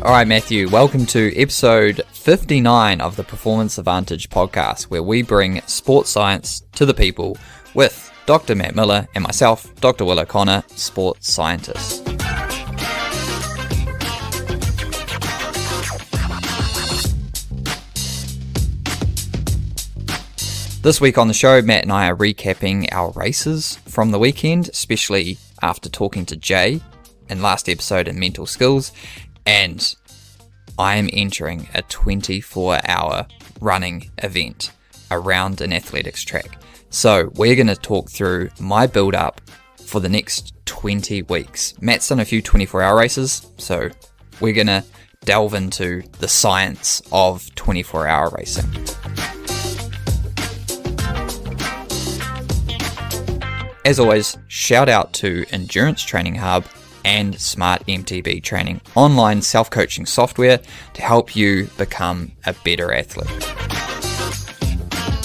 All right, Matthew, welcome to episode 59 of the Performance Advantage podcast, where we bring sports science to the people with Dr. Matt Miller and myself, Dr. Will O'Connor, sports scientists. This week on the show, Matt and I are recapping our races from the weekend, especially after talking to Jay in last episode in mental skills. And I am entering a 24-hour running event around an athletics track. So we're going to talk through my build-up for the next 20 weeks. Matt's done a few 24-hour races, so we're going to delve into the science of 24-hour racing. As always, shout out to Endurance Training Hub and Smart MTB Training, online self-coaching software to help you become a better athlete.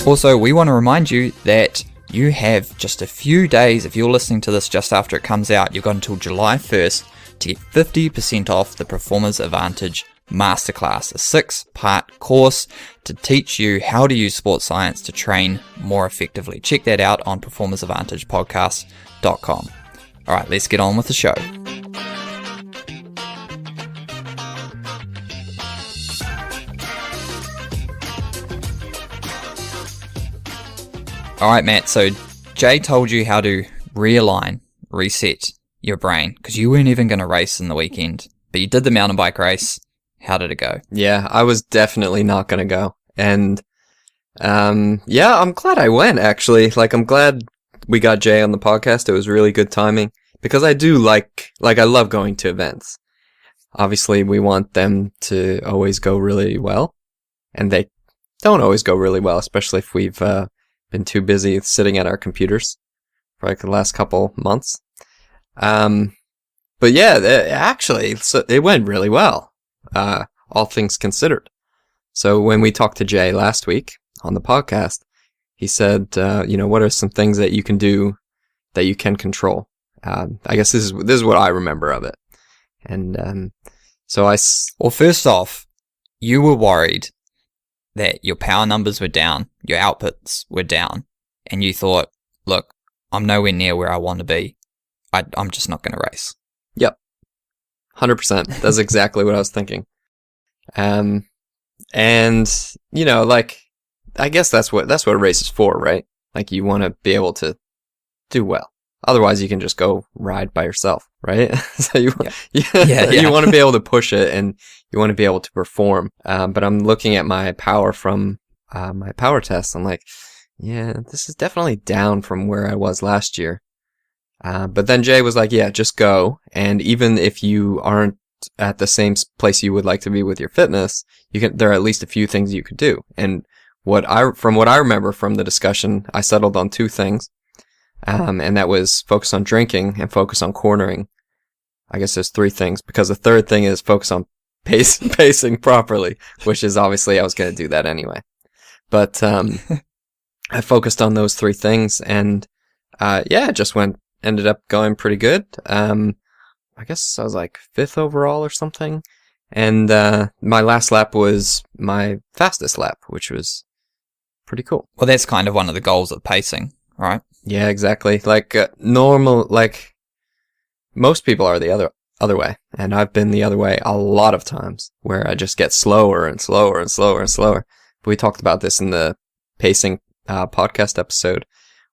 Also, we want to remind you that you have just a few days. If you're listening to this just after it comes out, you've got until July 1st to get 50% off the Performance Advantage Masterclass, a 6-part course to teach you how to use sports science to train more effectively. Check that out on performanceadvantagepodcast.com. All right, let's get on with the show. All right, Matt, so Jay told you how to realign, reset your brain, because you weren't even going to race in the weekend, but you did the mountain bike race. How did it go? Yeah, I was definitely not going to go. And yeah, I'm glad I went, actually. I'm glad we got Jay on the podcast. It was really good timing, because I do I love going to events. Obviously, we want them to always go really well, and they don't always go really well, especially if we've been too busy sitting at our computers for the last couple months. But yeah, it went really well, all things considered. So when we talked to Jay last week on the podcast, he said, what are some things that you can do that you can control? I guess this is what I remember of it. And well, first off, you were worried that your power numbers were down, your outputs were down, and you thought, look, I'm nowhere near where I want to be. I'm just not going to race. Yep. 100%. That's exactly what I was thinking. And, I guess that's what a race is for, right? You want to be able to do well. Otherwise, you can just go ride by yourself, right? So you want to be able to push it, and you want to be able to perform. But I'm looking at my power from my power test. I'm like, yeah, this is definitely down from where I was last year. But then Jay was like, yeah, just go. And even if you aren't at the same place you would like to be with your fitness, there are at least a few things you could do. And from what I remember from the discussion, I settled on two things. And that was focus on drinking and focus on cornering. I guess there's three things, because the third thing is focus on pacing properly, which is obviously I was going to do that anyway. But I focused on those three things, and it just ended up going pretty good. I guess I was 5th overall or something. And my last lap was my fastest lap, which was pretty cool. Well, that's kind of one of the goals of pacing, right? Yeah, exactly. Most people are the other way, and I've been the other way a lot of times, where I just get slower and slower and slower and slower. But we talked about this in the pacing podcast episode,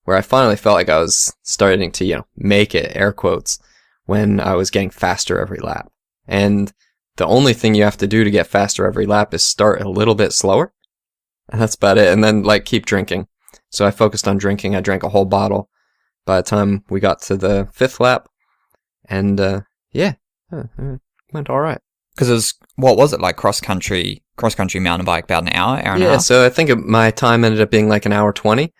where I finally felt like I was starting to, make it, air quotes, when I was getting faster every lap. And the only thing you have to do to get faster every lap is start a little bit slower, and that's about it. And then keep drinking. So I focused on drinking. I drank a whole bottle by the time we got to the 5th lap. And, it went all right. Because what was it, cross-country mountain bike, about an hour and a half? Yeah, so I think my time ended up being an hour 20.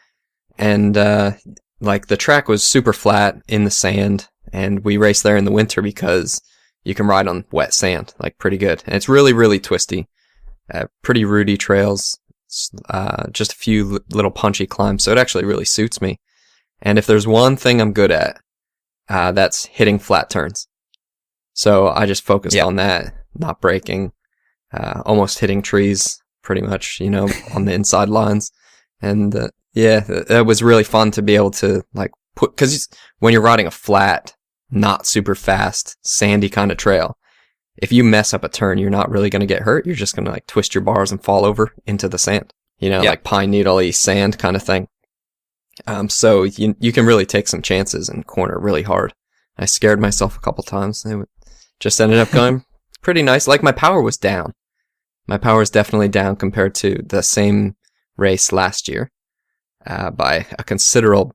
And, the track was super flat in the sand. And we raced there in the winter because you can ride on wet sand, pretty good. And it's really, really twisty. Pretty rooty trails. just a few little punchy climbs. So it actually really suits me. And if there's one thing I'm good at, that's hitting flat turns. So I just focused on that, not breaking, almost hitting trees pretty much, on the inside lines. And it was really fun to be able to because when you're riding a flat, not super fast, sandy kind of trail, if you mess up a turn, you're not really going to get hurt. You're just going to twist your bars and fall over into the sand, like pine needle-y sand kind of thing. So you can really take some chances and corner really hard. I scared myself a couple times. It just ended up going pretty nice. My power was down. My power is definitely down compared to the same race last year, by a considerable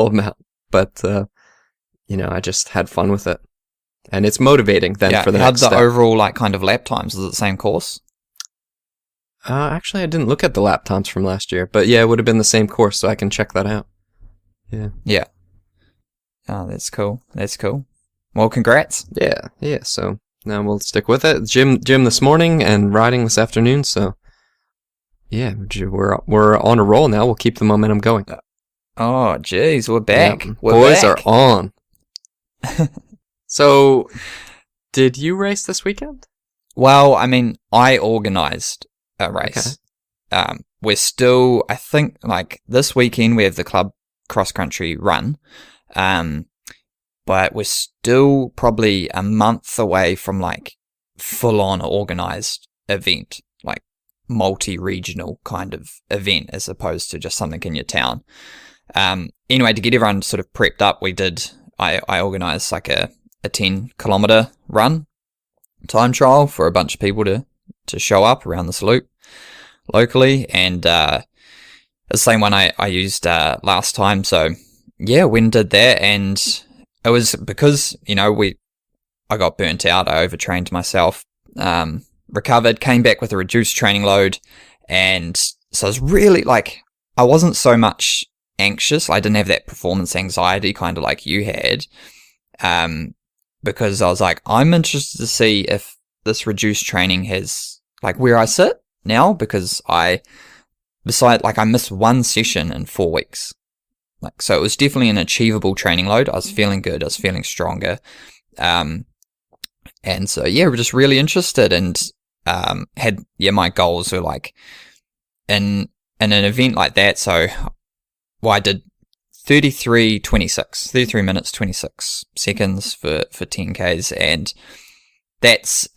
amount. But, I just had fun with it. And it's motivating then for the next step. How'd the overall, kind of lap times? Is it the same course? Actually, I didn't look at the lap times from last year. But yeah, it would have been the same course, so I can check that out. Yeah. Yeah. Oh, that's cool. Well, congrats. Yeah. So now we'll stick with it. Gym this morning and riding this afternoon. So yeah, we're on a roll now. We'll keep the momentum going. Oh, geez, we're back. Yeah, we're boys back. are on. So, did you race this weekend? Well, I organised a race. Okay. We're still, I think, this weekend we have the club cross-country run. But we're still probably a month away from, full-on organised event, multi-regional kind of event, as opposed to just something in your town. Anyway, to get everyone sort of prepped up, I organised a 10-kilometre run time trial for a bunch of people to show up around this loop locally, and the same one I used last time. So yeah, went and did that, and it was because I got burnt out. I overtrained myself, recovered, came back with a reduced training load, and so I was really I wasn't so much anxious. I didn't have that performance anxiety kind of like you had, because I was I'm interested to see if this reduced training has where I sit now, because I missed one session in 4 weeks. So it was definitely an achievable training load. I was feeling good. I was feeling stronger. And so, yeah, we're just really interested, and my goals were in an event like that. So, I did 33 minutes, 26 seconds for 10Ks. And that's,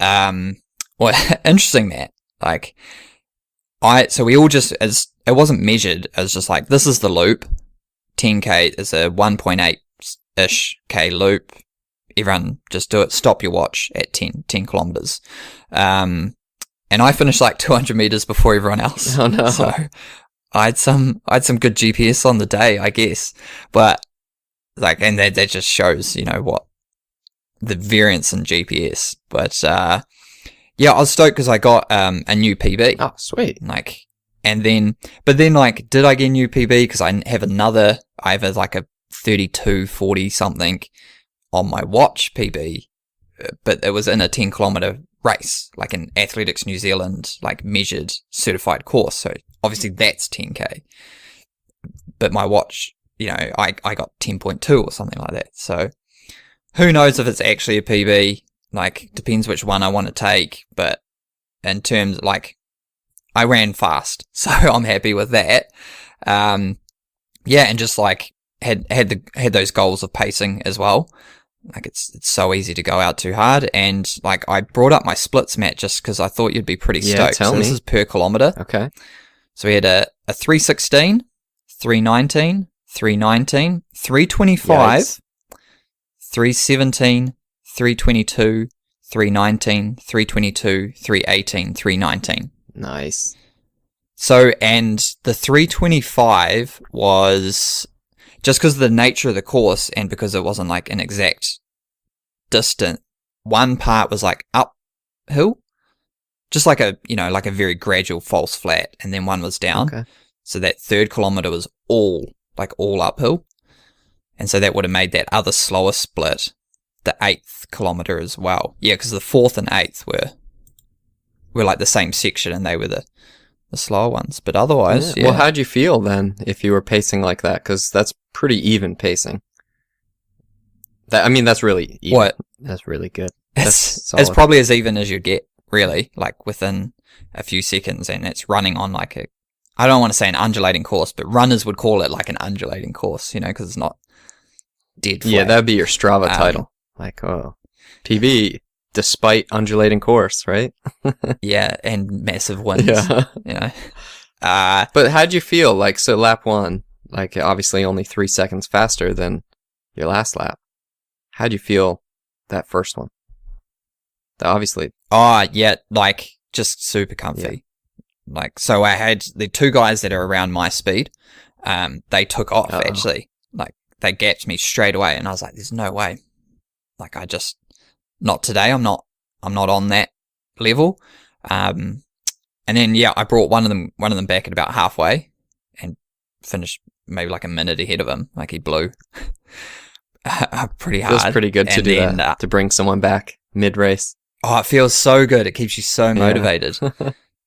interesting, Matt. So we all just, as it wasn't measured, it was just this is the loop. 10K is a 1.8-ish K loop. Everyone just do it. Stop your watch at 10 kilometers. And I finished 200 meters before everyone else. Oh no. So I had some good GPS on the day, I guess. But and that just shows, what the variance in GPS. But yeah, I was stoked because I got a new PB. Oh, sweet. And then, did I get a new PB? Because I have a 32:40 something on my watch PB, but it was in a 10-kilometer race, an Athletics New Zealand, measured certified course. So obviously that's 10K. But my watch, I got 10.2 or something like that. So who knows if it's actually a PB? Depends which one I want to take. But in terms, I ran fast, so I'm happy with that. Yeah, and just had those goals of pacing as well. It's so easy to go out too hard, and I brought up my splits, Matt, just because I thought you'd be pretty stoked. Tell me. This is per kilometer. Okay. So we had a 3:16, 3:19, 3:19, 3:25, Yikes. 3:17, 3:22, 3:19, 3:22, 3:18, 3:19. Nice. So, and the 3:25 was just because of the nature of the course, and because it wasn't an exact distance. One part was uphill, just a very gradual false flat, and then one was down. Okay. So that 3rd kilometer was all uphill, and so that would have made that other slower split the 8th kilometer as well. Yeah, because the 4th and 8th were the same section, and they were the the slower ones. But otherwise, yeah. Well, how'd you feel then if you were pacing like that? Because that's pretty even pacing. That's really even. What? That's really good. It's Solid. probably as even as you get, really, like within a few seconds, and it's running on like I don't want to say an undulating course, but runners would call it like an undulating course, because it's not dead flat. Yeah, that'd be your Strava title. Like, PB, despite undulating course, right? Yeah, and massive winds. Yeah. But how'd you feel? Like, so lap 1, like obviously only 3 seconds faster than your last lap. How'd you feel that first one? Obviously. Oh, yeah, like just super comfy. Yeah. Like, so I had the 2 guys that are around my speed. They took off actually. Like, they gapped me straight away, and I was like, "There's no way." Like, not today. I'm not on that level. And then I brought one of them back at about halfway, and finished maybe like a minute ahead of him. Like, he blew pretty hard. Feels pretty good to do that, to bring someone back mid race. Oh, it feels so good. It keeps you so motivated,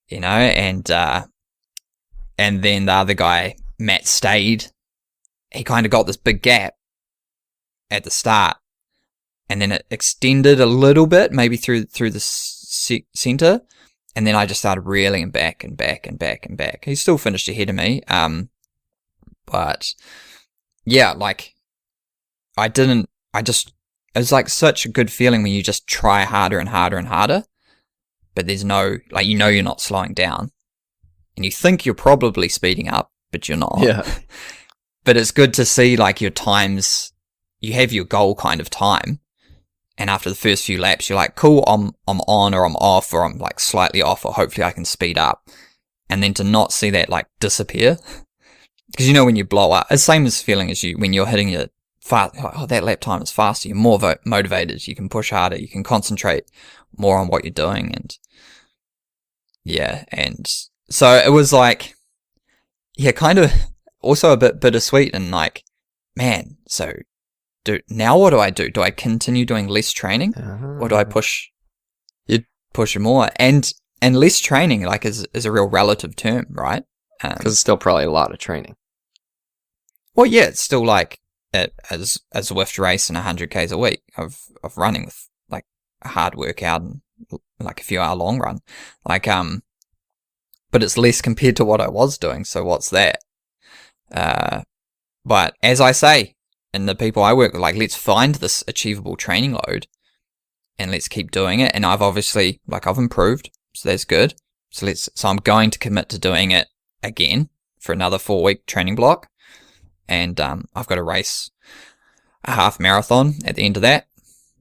and then the other guy, Matt, stayed. He kind of got this big gap at the start, and then it extended a little bit, maybe through the center, and then I just started reeling back and back and back and back. He still finished ahead of me, but yeah, like it was like such a good feeling when you just try harder and harder and harder, but there's no, like, you're not slowing down, and you think you're probably speeding up, but you're not. Yeah. But it's good to see, like, your times, you have your goal kind of time, and after the first few laps, you're like, cool, I'm on, or I'm off, or I'm like slightly off, or hopefully I can speed up, and then to not see that like disappear, because when you blow up, it's the same as feeling as when you're hitting your fast, that lap time is faster, you're more motivated, you can push harder, you can concentrate more on what you're doing, and so it was like, kind of also a bit bittersweet, and like, man, so now what do I do? Do I continue doing less training, or do I push it more? And less training, like, is a real relative term, right? Because it's still probably a lot of training. Well, yeah, it's still like as a Zwift race and 100 Ks a week of running with like a hard workout and like a few hour long run, like but it's less compared to what I was doing. So what's that? But as I say, and the people I work with, like, let's find this achievable training load and let's keep doing it. And I've obviously, like, I've improved, so that's good. So I'm going to commit to doing it again for another 4-week training block. And I've got to race a half marathon at the end of that,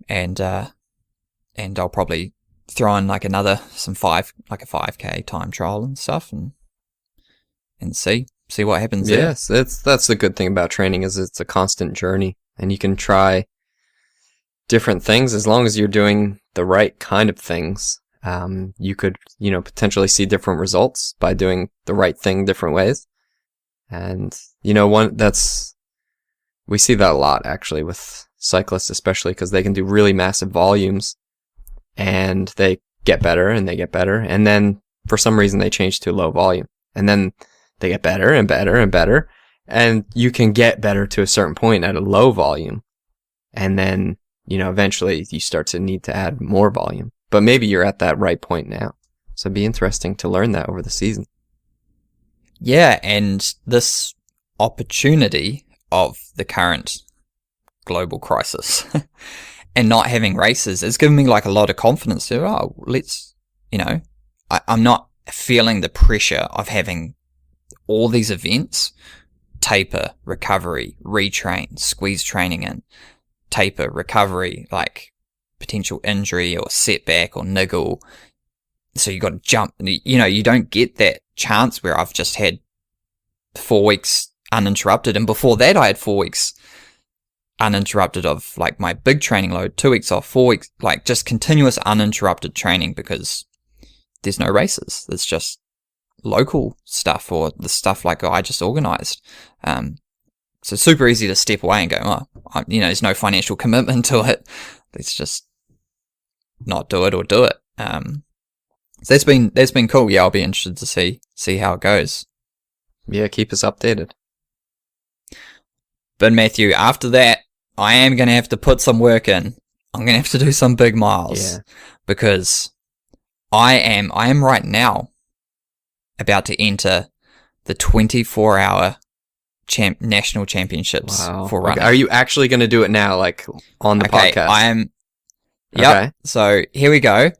and I'll probably throw in like a 5K time trial and stuff, and see what happens there. Yes, that's the good thing about training, is it's a constant journey, and you can try different things as long as you're doing the right kind of things. You could potentially see different results by doing the right thing different ways. And, we see that a lot actually with cyclists, especially because they can do really massive volumes and they get better and they get better. And then for some reason they change to low volume, and then they get better and better and better. And you can get better to a certain point at a low volume. And then, eventually you start to need to add more volume, but maybe you're at that right point now. So it'd be interesting to learn that over the season. Yeah, and this opportunity of the current global crisis and not having races is giving me like a lot of confidence to, I'm not feeling the pressure of having all these events, taper, recovery, retrain, squeeze training in, taper, recovery, like potential injury or setback or niggle. So you got to jump, you don't get that chance where I've just had 4 weeks uninterrupted, and before that I had 4 weeks uninterrupted of like my big training load, 2 weeks off, 4 weeks, like just continuous uninterrupted training, because there's no races. It's just local stuff or the stuff like I just organized. So it's super easy to step away and go, there's no financial commitment to it. Let's just not do it or do it. So that's been cool. Yeah, I'll be interested to see how it goes. Yeah, keep us updated. But Matthew, after that, I am going to have to put some work in. I'm going to have to do some big miles because I am right now about to enter the 24-hour national championships for running. Okay. Are you actually going to do it now, like on the podcast? I am. Yep. Okay. So here we go.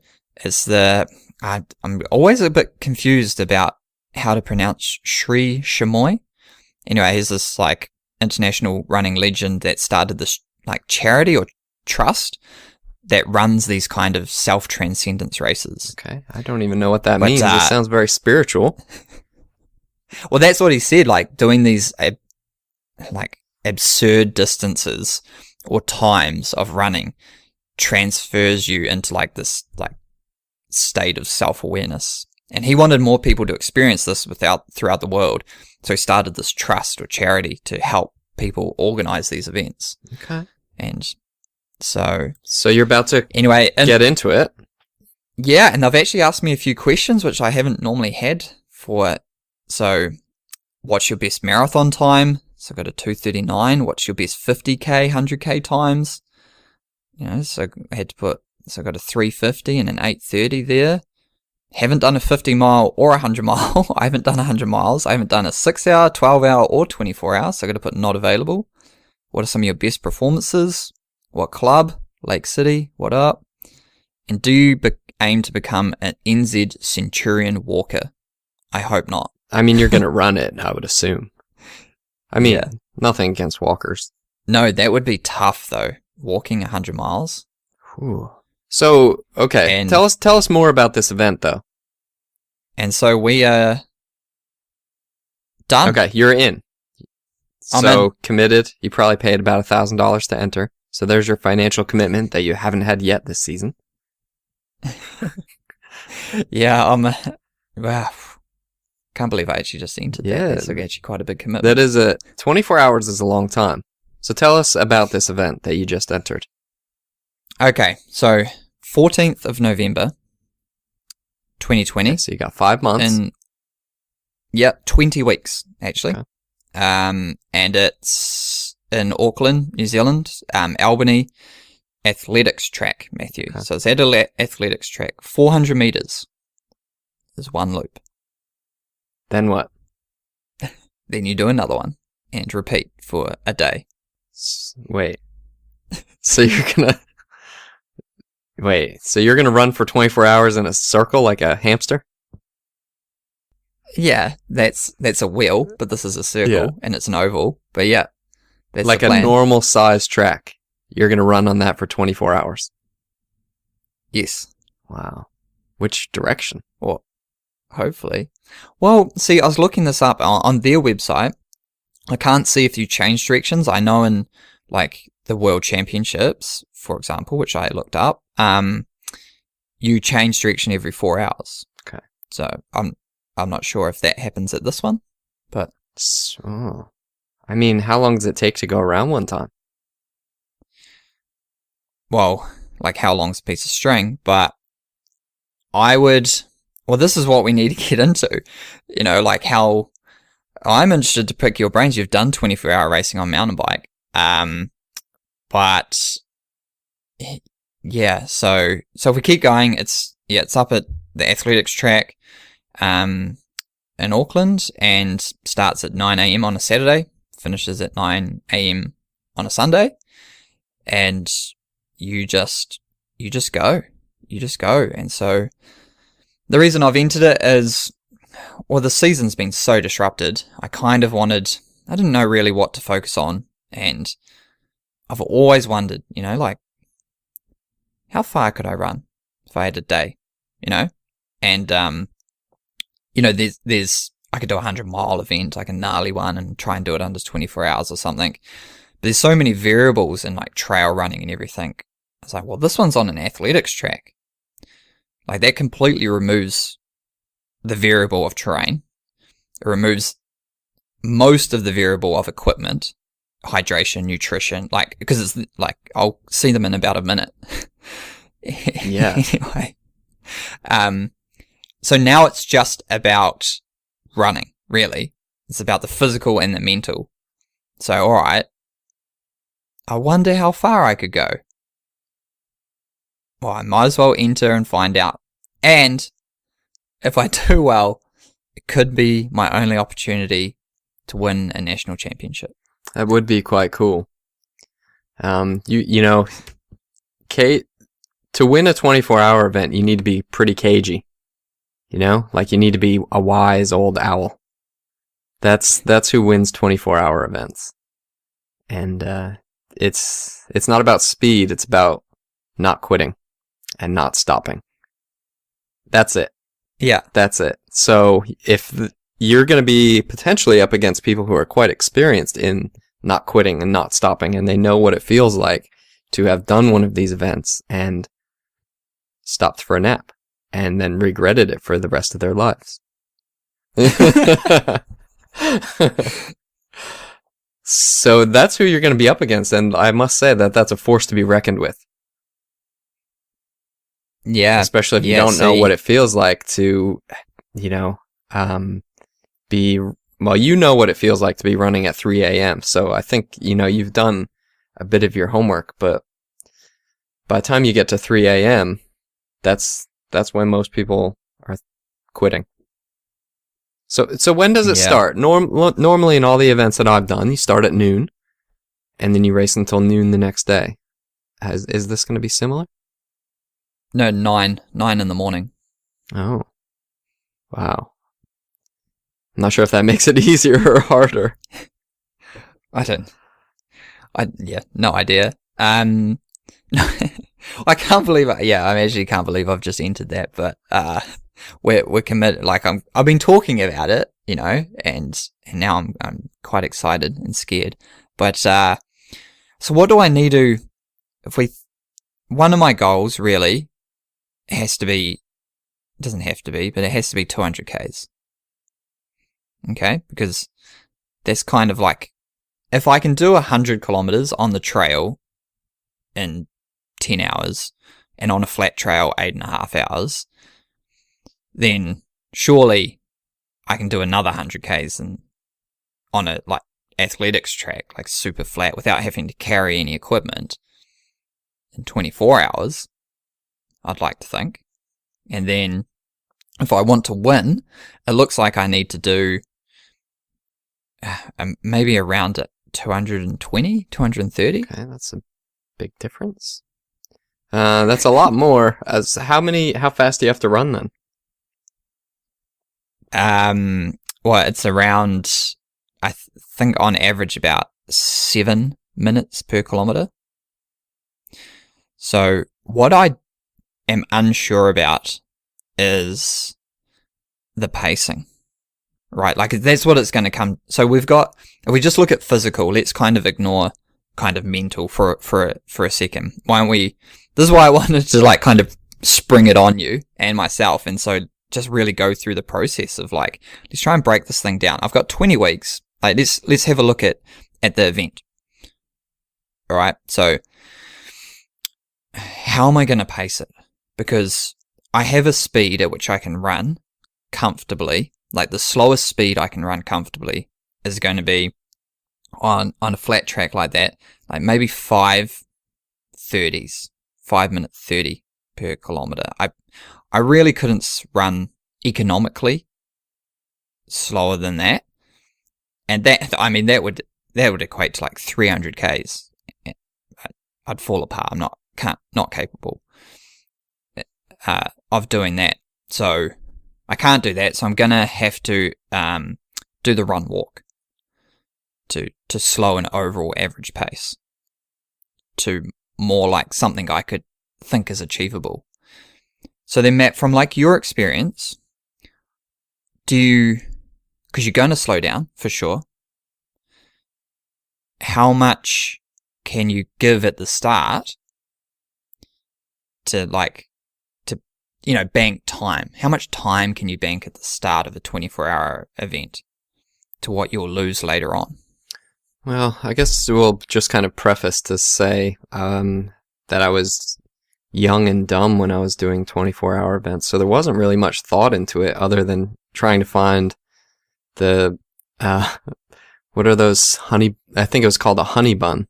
I'm always a bit confused about how to pronounce Sri Shamoy. Anyway, he's this like international running legend that started this like charity or trust that runs these kind of self-transcendence races. Okay. I don't even know what that means. It sounds very spiritual. Well, that's what he said, like doing these like absurd distances or times of running transfers you into like this like state of self-awareness. And he wanted more people to experience this throughout the world. So he started this trust or charity to help people organize these events. Okay. And so you're about to get into it. Yeah, and they've actually asked me a few questions which I haven't normally had for it. So what's your best marathon time? So I got a 2:39. What's your best 50k, 100k times? So I had to I got a 3:50 and an 8:30 there. Haven't done a 50 mile or a 100 mile. I haven't done 100 miles. I haven't done a 6 hour, 12 hour or 24 hours. So I got to put not available. What are some of your best performances? What club? Lake City? What up? And do you aim to become an NZ Centurion walker? I hope not. I mean, you're going to run it, I would assume. I mean, nothing against walkers. No, that would be tough though. Walking 100 miles. Whew. So, okay, tell us more about this event though. And so we are done. Okay, you're in. So committed. You probably paid about $1,000 to enter. So there's your financial commitment that you haven't had yet this season. Yeah, wow. Can't believe I actually just entered that. That's actually quite a big commitment. 24 hours is a long time. So tell us about this event that you just entered. Okay, so 14th of November, 2020. Okay, so you got 5 months. 20 weeks, actually. Okay. And it's in Auckland, New Zealand, Albany athletics track, Matthew. Okay. So it's at an athletics track. 400 meters is one loop. Then what? Then you do another one and repeat for a day. Wait. So you're gonna run for 24 hours in a circle like a hamster? Yeah, that's a wheel, but this is a circle and it's an oval. But yeah, that's like a normal size track. You're gonna run on that for 24 hours. Yes. Wow. Which direction? Well, hopefully. Well, see, I was looking this up on their website. I can't see if you change directions. I know in like the World Championships, for example, which I looked up, you change direction every 4 hours. Okay. So I'm not sure if that happens at this one, but I mean, how long does it take to go around one time? Well, like how long's a piece of string? But this is what we need to get into. Like how I'm interested to pick your brains. You've done 24-hour racing on mountain bike. But yeah, so if we keep going, it's up at the athletics track in Auckland and starts at 9 a.m. on a Saturday, finishes at 9 a.m. on a Sunday, and you just go. And so the reason I've entered it is, well, the season's been so disrupted. I didn't know really what to focus on, and I've always wondered, like, how far could I run if I had a day, And, there's, I could do a 100-mile event, like a gnarly one, and try and do it under 24 hours or something. But there's so many variables in, like, trail running and everything. I was like, well, this one's on an athletics track. Like, that completely removes the variable of terrain. It removes most of the variable of equipment, hydration, nutrition, like, because it's like, I'll see them in about a minute. Yeah. Anyway. so now it's just about running, really. It's about the physical and the mental. So, alright, I wonder how far I could go. Well, I might as well enter and find out. And if I do well, it could be my only opportunity to win a national championship. That would be quite cool. You know, Kate, to win a 24-hour event, you need to be pretty cagey. You know, like you need to be a wise old owl. That's who wins 24-hour events. And it's not about speed, it's about not quitting and not stopping. That's it. Yeah. That's it. So if you're going to be potentially up against people who are quite experienced in not quitting and not stopping, and they know what it feels like to have done one of these events and stopped for a nap and then regretted it for the rest of their lives. So that's who you're going to be up against, and I must say that that's a force to be reckoned with. Yeah. Especially if you don't know what it feels like to, you know, you know what it feels like to be running at 3 a.m. So I think, you know, you've done a bit of your homework, but by the time you get to 3 a.m., that's when most people are quitting. So when does it start? Normally in all the events that I've done, you start at noon, and then you race until noon the next day. Is this going to be similar? No, 9 in the morning. Oh. Wow. I'm not sure if that makes it easier or harder. No idea. I can't believe I actually can't believe I've just entered that, but we're committed. Like I've been talking about it, you know, and now I'm quite excited and scared. But so what do I need to? One of my goals really has to be, doesn't have to be, but it has to be 200 Ks. Okay, because that's kind of like, if I can do 100 kilometers on the trail in 10 hours and on a flat trail 8.5 hours, then surely I can do another 100 Ks on a like athletics track, like super flat, without having to carry any equipment in 24 hours, I'd like to think. And then if I want to win, it looks like I need to do maybe around 220, 230. Okay, that's a big difference. That's a lot more. How fast do you have to run then? Well, it's around, I think on average about 7 minutes per kilometer. So what I am unsure about is the pacing, right? Like that's what it's going to come. So if we just look at physical, let's kind of ignore kind of mental for a second. Why don't we? This is why I wanted to like kind of spring it on you and myself, and so just really go through the process of like, let's try and break this thing down. I've got 20 weeks. Like let's have a look at the event. All right. So how am I going to pace it? Because I have a speed at which I can run comfortably. Like the slowest speed I can run comfortably is going to be on a flat track like that, like maybe 5:30s, 5-minute 30 per kilometer. I really couldn't run economically slower than that, and that would equate to like 300 Ks. I'd fall apart. I'm not capable of doing that. So I can't do that. So I'm gonna have to do the run walk to slow an overall average pace to more like something I could think is achievable. So then, Matt, from like your experience, because you're going to slow down for sure, how much can you give at the start to bank time? How much time can you bank at the start of a 24-hour event to what you'll lose later on? Well, I guess we'll just kind of preface to say that I was young and dumb when I was doing 24-hour events. So there wasn't really much thought into it other than trying to find the, what are those I think it was called a honey bun.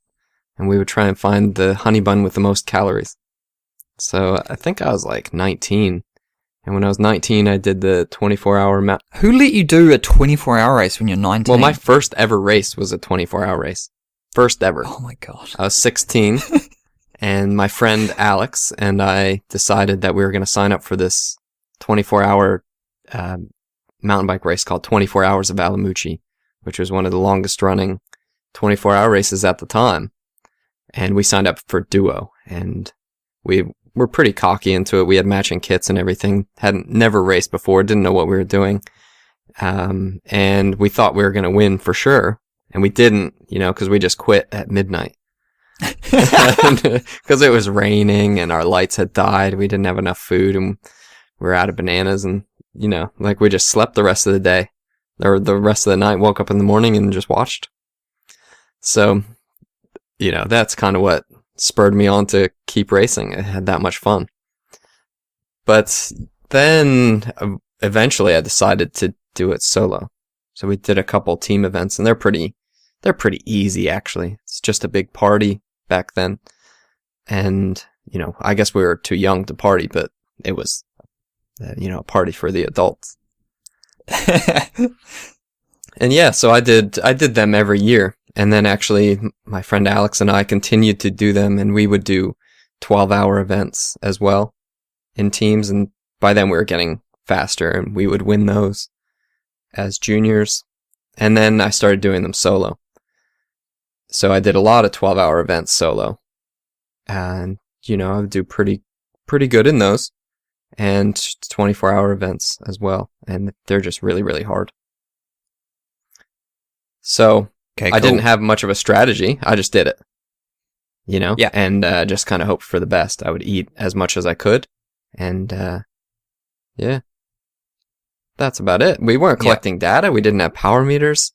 And we would try and find the honey bun with the most calories. So I think I was like 19. And when I was 19, I did the 24-hour Who let you do a 24-hour race when you're 19? Well, my first ever race was a 24-hour race. First ever. Oh my god. I was 16, and my friend Alex and I decided that we were going to sign up for this 24-hour mountain bike race called 24 Hours of Alamuchi, which was one of the longest running 24-hour races at the time. And we signed up for duo, and we were pretty cocky into it. We had matching kits and everything. Hadn't never raced before, didn't know what we were doing. And we thought we were going to win for sure. And we didn't, because we just quit at midnight. Because it was raining and our lights had died. We didn't have enough food and we were out of bananas. And, we just slept the rest of the day. Or the rest of the night, woke up in the morning and just watched. So, that's kind of what spurred me on to keep racing. I had that much fun. But then eventually I decided to do it solo. So we did a couple team events, and they're pretty easy actually. It's just a big party back then. And, I guess we were too young to party, but it was, a party for the adults. And yeah, so I did them every year. And then actually my friend Alex and I continued to do them, and we would do 12-hour events as well in teams. And by then we were getting faster, and we would win those as juniors. And then I started doing them solo. So I did a lot of 12-hour events solo. And, I would do pretty good in those. And 24-hour events as well. And they're just really, really hard. So okay, I didn't have much of a strategy. I just did it. Yeah. And just kind of hoped for the best. I would eat as much as I could. And yeah. That's about it. We weren't collecting data. We didn't have power meters.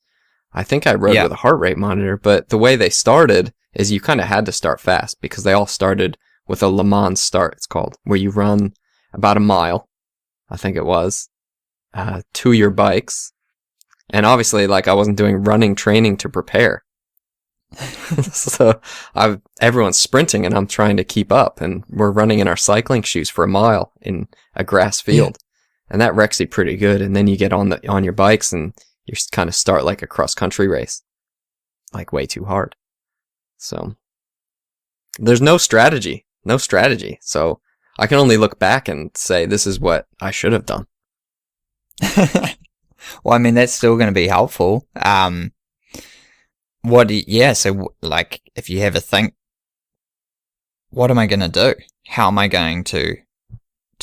I think I rode with a heart rate monitor, but the way they started is you kind of had to start fast because they all started with a Le Mans start, it's called, where you run about a mile, I think it was, to your bikes. And obviously, I wasn't doing running training to prepare. So everyone's sprinting and I'm trying to keep up, and we're running in our cycling shoes for a mile in a grass field. Yeah. And that wrecks you pretty good. And then you get on your bikes and you kind of start like a cross-country race. Way too hard. So there's no strategy. So I can only look back and say this is what I should have done. Well, I mean, that's still going to be helpful. So if you have a think, what am I going to do? How am I going to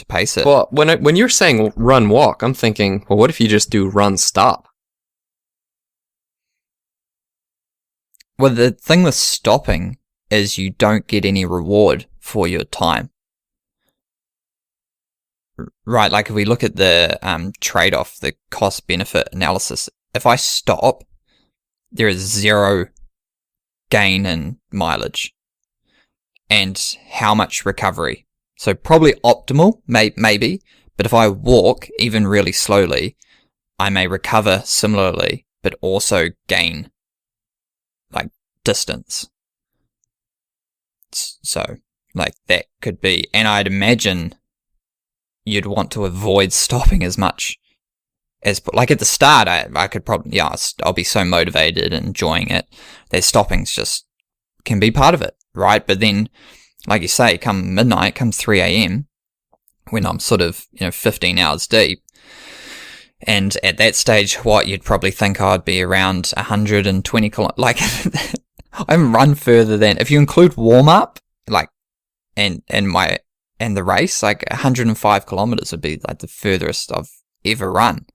pace it? Well, when you're saying run walk, I'm thinking, well, what if you just do run stop? Well, the thing with stopping is you don't get any reward for your time. Right, if we look at the trade-off, the cost-benefit analysis, if I stop, there is zero gain in mileage and how much recovery. So probably optimal, maybe, but if I walk even really slowly, I may recover similarly, but also gain distance. So that could be, and I'd imagine you'd want to avoid stopping as much as, at the start, I could probably, I'll be so motivated and enjoying it that stopping's just can be part of it, right? But then, like you say, come midnight, come 3 a.m, when I'm sort of, 15 hours deep, and at that stage, you'd probably think I'd be around 120 kilometers, I haven't run further than, if you include warm up, and the race, 105 kilometers would be the furthest I've ever run.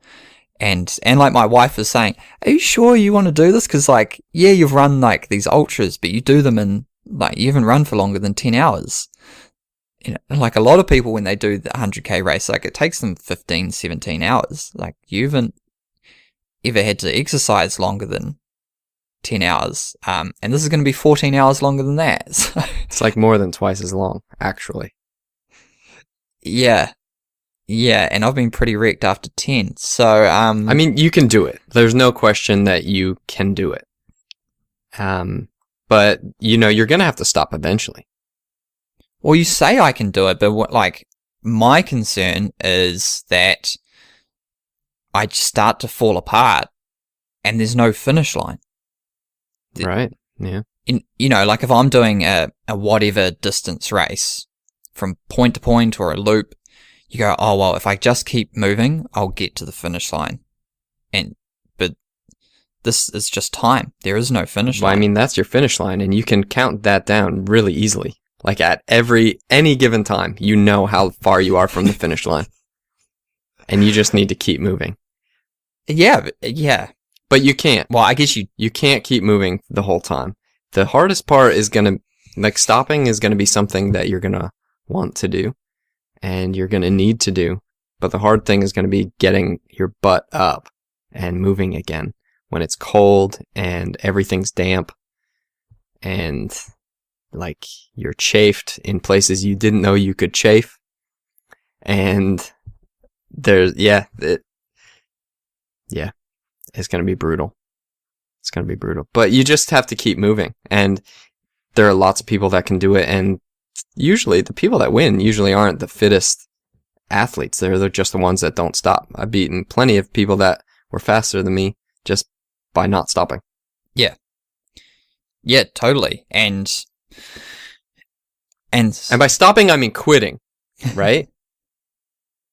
And my wife was saying, are you sure you want to do this? Cause you've run these ultras, but you do them in, you haven't run for longer than 10 hours. A lot of people, when they do the 100k race, it takes them 15, 17 hours. You haven't ever had to exercise longer than 10 hours. And this is going to be 14 hours longer than that. So. It's more than twice as long, actually. Yeah. Yeah, and I've been pretty wrecked after 10. So, I mean, you can do it. There's no question that you can do it. But, you're going to have to stop eventually. well, you say I can do it, but my concern is that I start to fall apart and there's no finish line. Right, yeah. If I'm doing a whatever distance race from point to point or a loop, you go, oh, well, if I just keep moving, I'll get to the finish line. But this is just time. There is no finish line. Well, I mean, that's your finish line, and you can count that down really easily. Like at any given time, you know how far you are from the finish line. And you just need to keep moving. Yeah. But you can't. Well, I guess you can't keep moving the whole time. The hardest part is stopping is gonna be something that you're gonna want to do. And you're gonna need to do. But the hard thing is gonna be getting your butt up and moving again when it's cold and everything's damp and you're chafed in places you didn't know you could chafe. And it's going to be brutal. It's going to be brutal. But you just have to keep moving. And there are lots of people that can do it. And usually the people that win usually aren't the fittest athletes. They're just the ones that don't stop. I've beaten plenty of people that were faster than me just by not stopping. Yeah. Yeah, totally. And by stopping, I mean quitting, right?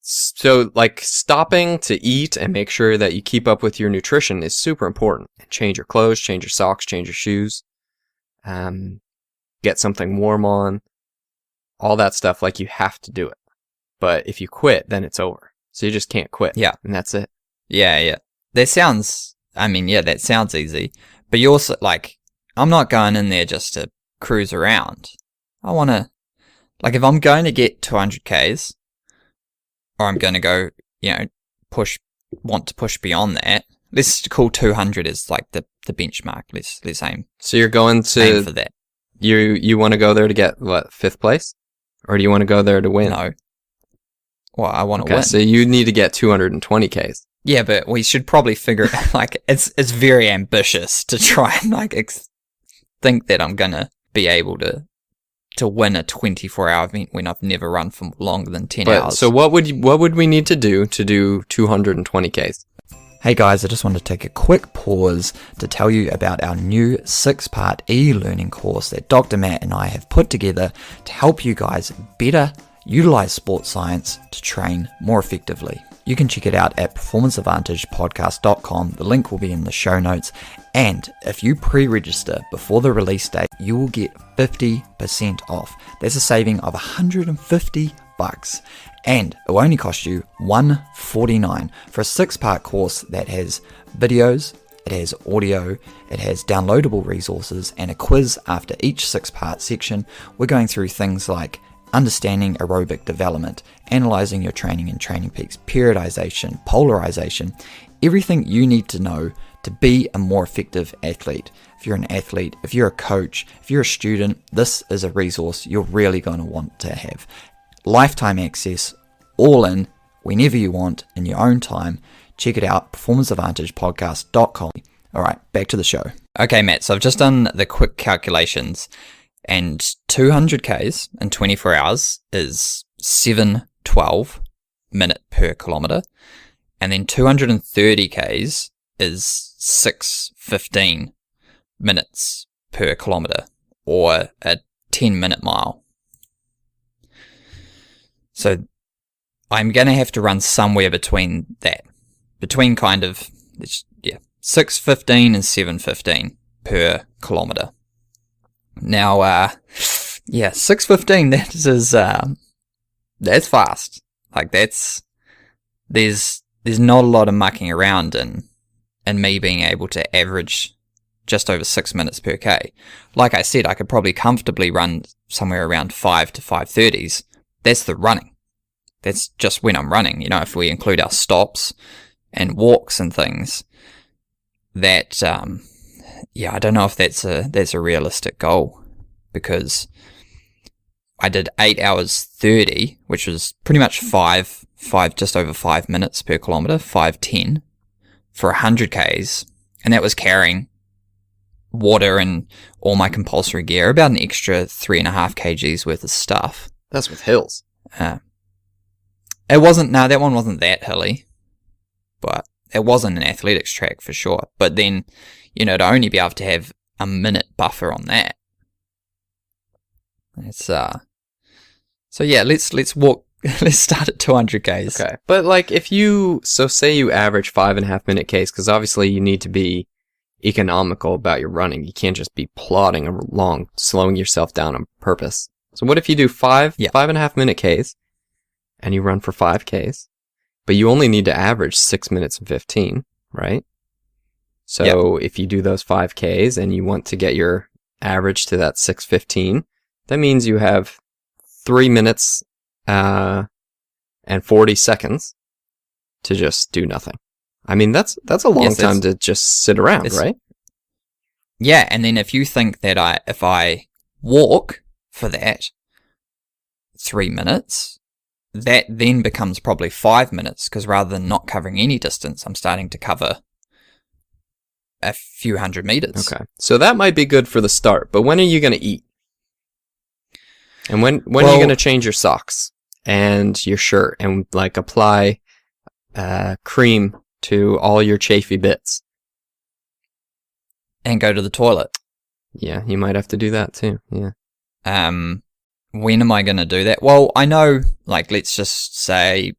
So, stopping to eat and make sure that you keep up with your nutrition is super important. Change your clothes, change your socks, change your shoes, get something warm on, all that stuff. You have to do it. But if you quit, then it's over. So you just can't quit. Yeah. And that's it. Yeah. That sounds easy. But you also, I'm not going in there just to cruise around. I want to, if I'm going to get 200 Ks, or I'm going to go, want to push beyond that. Let's call 200 as the benchmark. Let's aim. So you're going to aim for that. You want to go there to get what, 5th place, or do you want to go there to win? No. Well, I want to win. So you need to get 220 Ks. Yeah, but we should probably figure it's very ambitious to try and think that I'm gonna be able to win a 24-hour event when I've never run for longer than 10 hours. So what would we need to do 220 Ks? Hey guys, I just want to take a quick pause to tell you about our new 6-part e-learning course that Dr. Matt and I have put together to help you guys better utilize sports science to train more effectively. You can check it out at performanceadvantagepodcast.com. The link will be in the show notes. And if you pre-register before the release date, you will get 50% off. That's a saving of $150. And it will only cost you $149 for a 6-part course that has videos, it has audio, it has downloadable resources, and a quiz after each 6-part section. We're going through things like understanding aerobic development, analyzing your training and training peaks, periodization, polarization, everything you need to know to be a more effective athlete. If you're an athlete, if you're a coach, if you're a student, this is a resource you're really going to want to have. Lifetime access, all in, whenever you want, in your own time. Check it out, performanceadvantagepodcast.com. All right, back to the show. Okay, Matt, so I've just done the quick calculations. And 200 Ks in 24 hours is 7:12 minute per kilometer. And then 230 Ks is 6:15 minutes per kilometer, or a 10-minute mile. So I'm going to have to run somewhere between that. Between 6:15 and 7:15 per kilometer. Now, 6:15, that's fast. There's not a lot of mucking around in me being able to average just over 6 minutes per K. Like I said, I could probably comfortably run somewhere around 5 to 5:30s. That's the running. That's just when I'm running. If we include our stops and walks and things, that, I don't know if that's a realistic goal, because I did 8 hours 30, which was pretty much just over 5 minutes per kilometer, 5:10 for 100 Ks. And that was carrying water and all my compulsory gear, about an extra 3.5 kgs worth of stuff. That's with hills. That one wasn't that hilly, but it wasn't an athletics track for sure. But then, to only be able to have a minute buffer on that. It's so yeah, let's walk. Let's start at 200 Ks. Okay, but like say you average 5.5 minute Ks, because obviously you need to be economical about your running. You can't just be plodding along, slowing yourself down on purpose. So what if you do 5.5 minute Ks, and you run for 5 Ks, but you only need to average 6 minutes and 15, right? So if you do those 5 Ks and you want to get your average to that 6:15, that means you have 3 minutes and 40 seconds to just do nothing. I mean, that's a long time to just sit around, right? Yeah, and then if you think that if I walk for that 3 minutes, that then becomes probably 5 minutes, because rather than not covering any distance, I'm starting to cover a few hundred meters. Okay, so that might be good for the start, but when are you going to eat? And when are you going to change your socks and your shirt and like apply cream to all your chafy bits? And go to the toilet. Yeah, you might have to do that too. Yeah. When am I going to do that? Well, I know, like, let's just say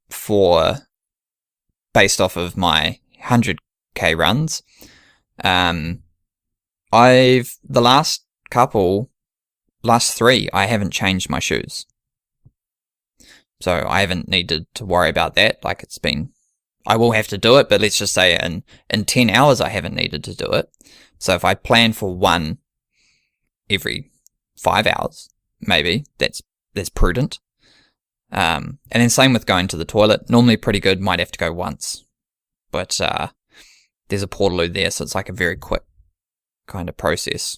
based off of my 100k runs, the last 3, I haven't changed my shoes. So I haven't needed to worry about that. Like, I will have to do it, but let's just say in 10 hours, I haven't needed to do it. So if I plan for one every 5 hours, maybe that's prudent. And then same with going to the toilet. Normally pretty good. Might have to go once, but there's a portaloo there, so it's like a very quick kind of process.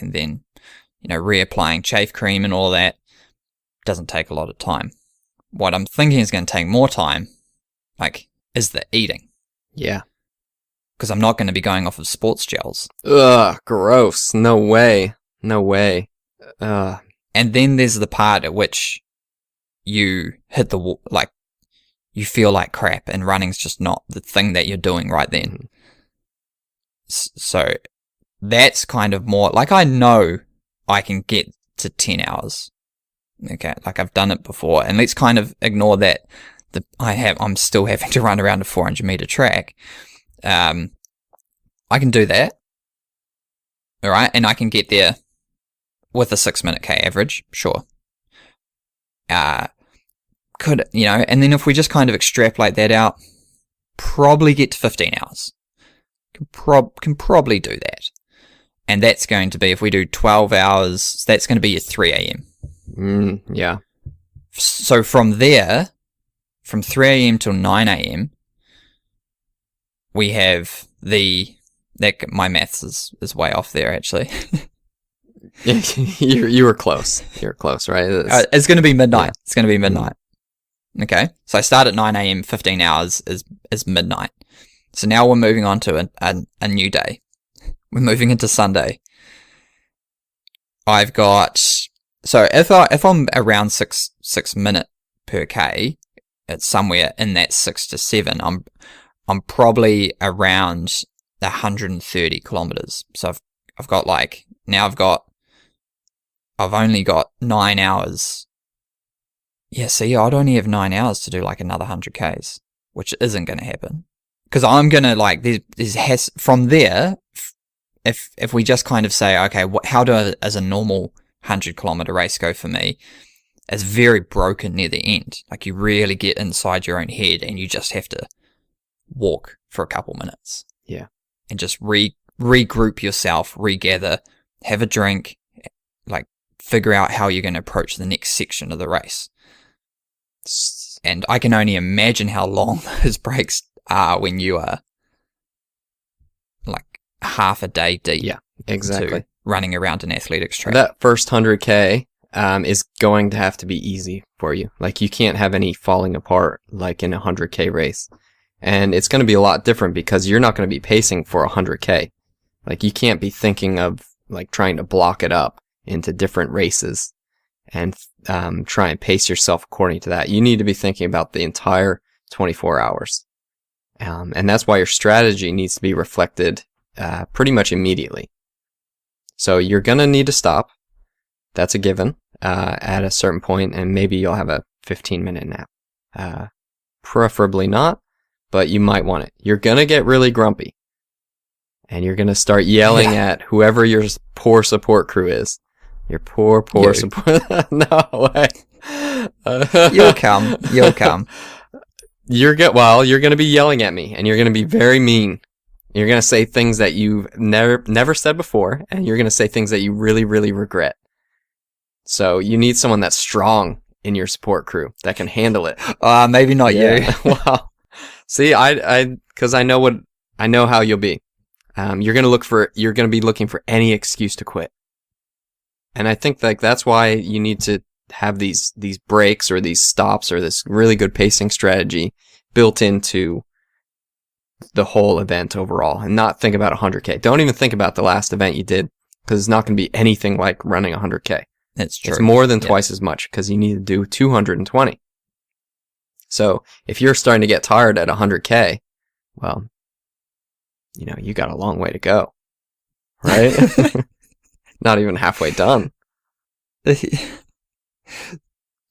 And then reapplying chafe cream and all that doesn't take a lot of time. What I'm thinking is going to take more time, is the eating. Yeah. Because I'm not going to be going off of sports gels. Ugh, gross. No way. No way. Ugh. And then there's the part at which you hit the wall, you feel like crap, and running's just not the thing that you're doing right then. So that's kind of more, I know I can get to 10 hours. Okay, I've done it before, and let's kind of ignore that I'm still having to run around a 400 meter track. I can do that. All right, and I can get there with a 6 minute K average, sure. And then if we just kind of extrapolate that out, probably get to 15 hours. Can probably do that. And that's going to be, if we do 12 hours, that's going to be at 3 a.m. Yeah. So from there, from 3 a.m. till 9 a.m., we have my maths is way off there, actually. you were close. You were close, right? It's going to be midnight. Yeah. It's going to be midnight. Okay. So I start at 9 a.m., 15 hours is midnight. So now we're moving on to a new day. We're moving into Sunday. I've got, so if I'm around 6 minute per K, it's somewhere in that 6 to 7, I'm probably around 130 kilometers. So I've only got 9 hours. Yeah, see, I'd only have 9 hours to do another 100 Ks, which isn't going to happen. Because I'm going to from there, if we just kind of say, okay, how does a normal 100 kilometer race go for me? It's very broken near the end. You really get inside your own head and you just have to walk for a couple minutes. Yeah. And just regroup yourself, regather, have a drink, figure out how you're going to approach the next section of the race. And I can only imagine how long those breaks are when you are half a day deep. Yeah, exactly. Running around an athletics track. That first 100K, is going to have to be easy for you. Like, you can't have any falling apart like in a 100K race. And it's going to be a lot different because you're not going to be pacing for 100K. Like, you can't be thinking of like trying to block it up into different races and try and pace yourself according to that. You need to be thinking about the entire 24 hours. And that's why your strategy needs to be reflected pretty much immediately. So you're going to need to stop. That's a given at a certain point, and maybe you'll have a 15-minute nap. Preferably not, but you might want it. You're going to get really grumpy, and you're going to start yelling at whoever your poor support crew is. Your poor support. No way. You'll come. You're going to be yelling at me, and you're going to be very mean. You're going to say things that you've never said before, and you're going to say things that you really, really regret. So you need someone that's strong in your support crew that can handle it. Maybe not you. Well, see, because I know how you'll be. You're going to be looking for any excuse to quit. And I think like that's why you need to have these breaks or these stops or this really good pacing strategy built into the whole event overall, and not think about 100K. Don't even think about the last event you did, because it's not going to be anything like running 100K. That's true. It's more than twice as much, because you need to do 220. So if you're starting to get tired at 100K, well, you got a long way to go, right? Not even halfway done.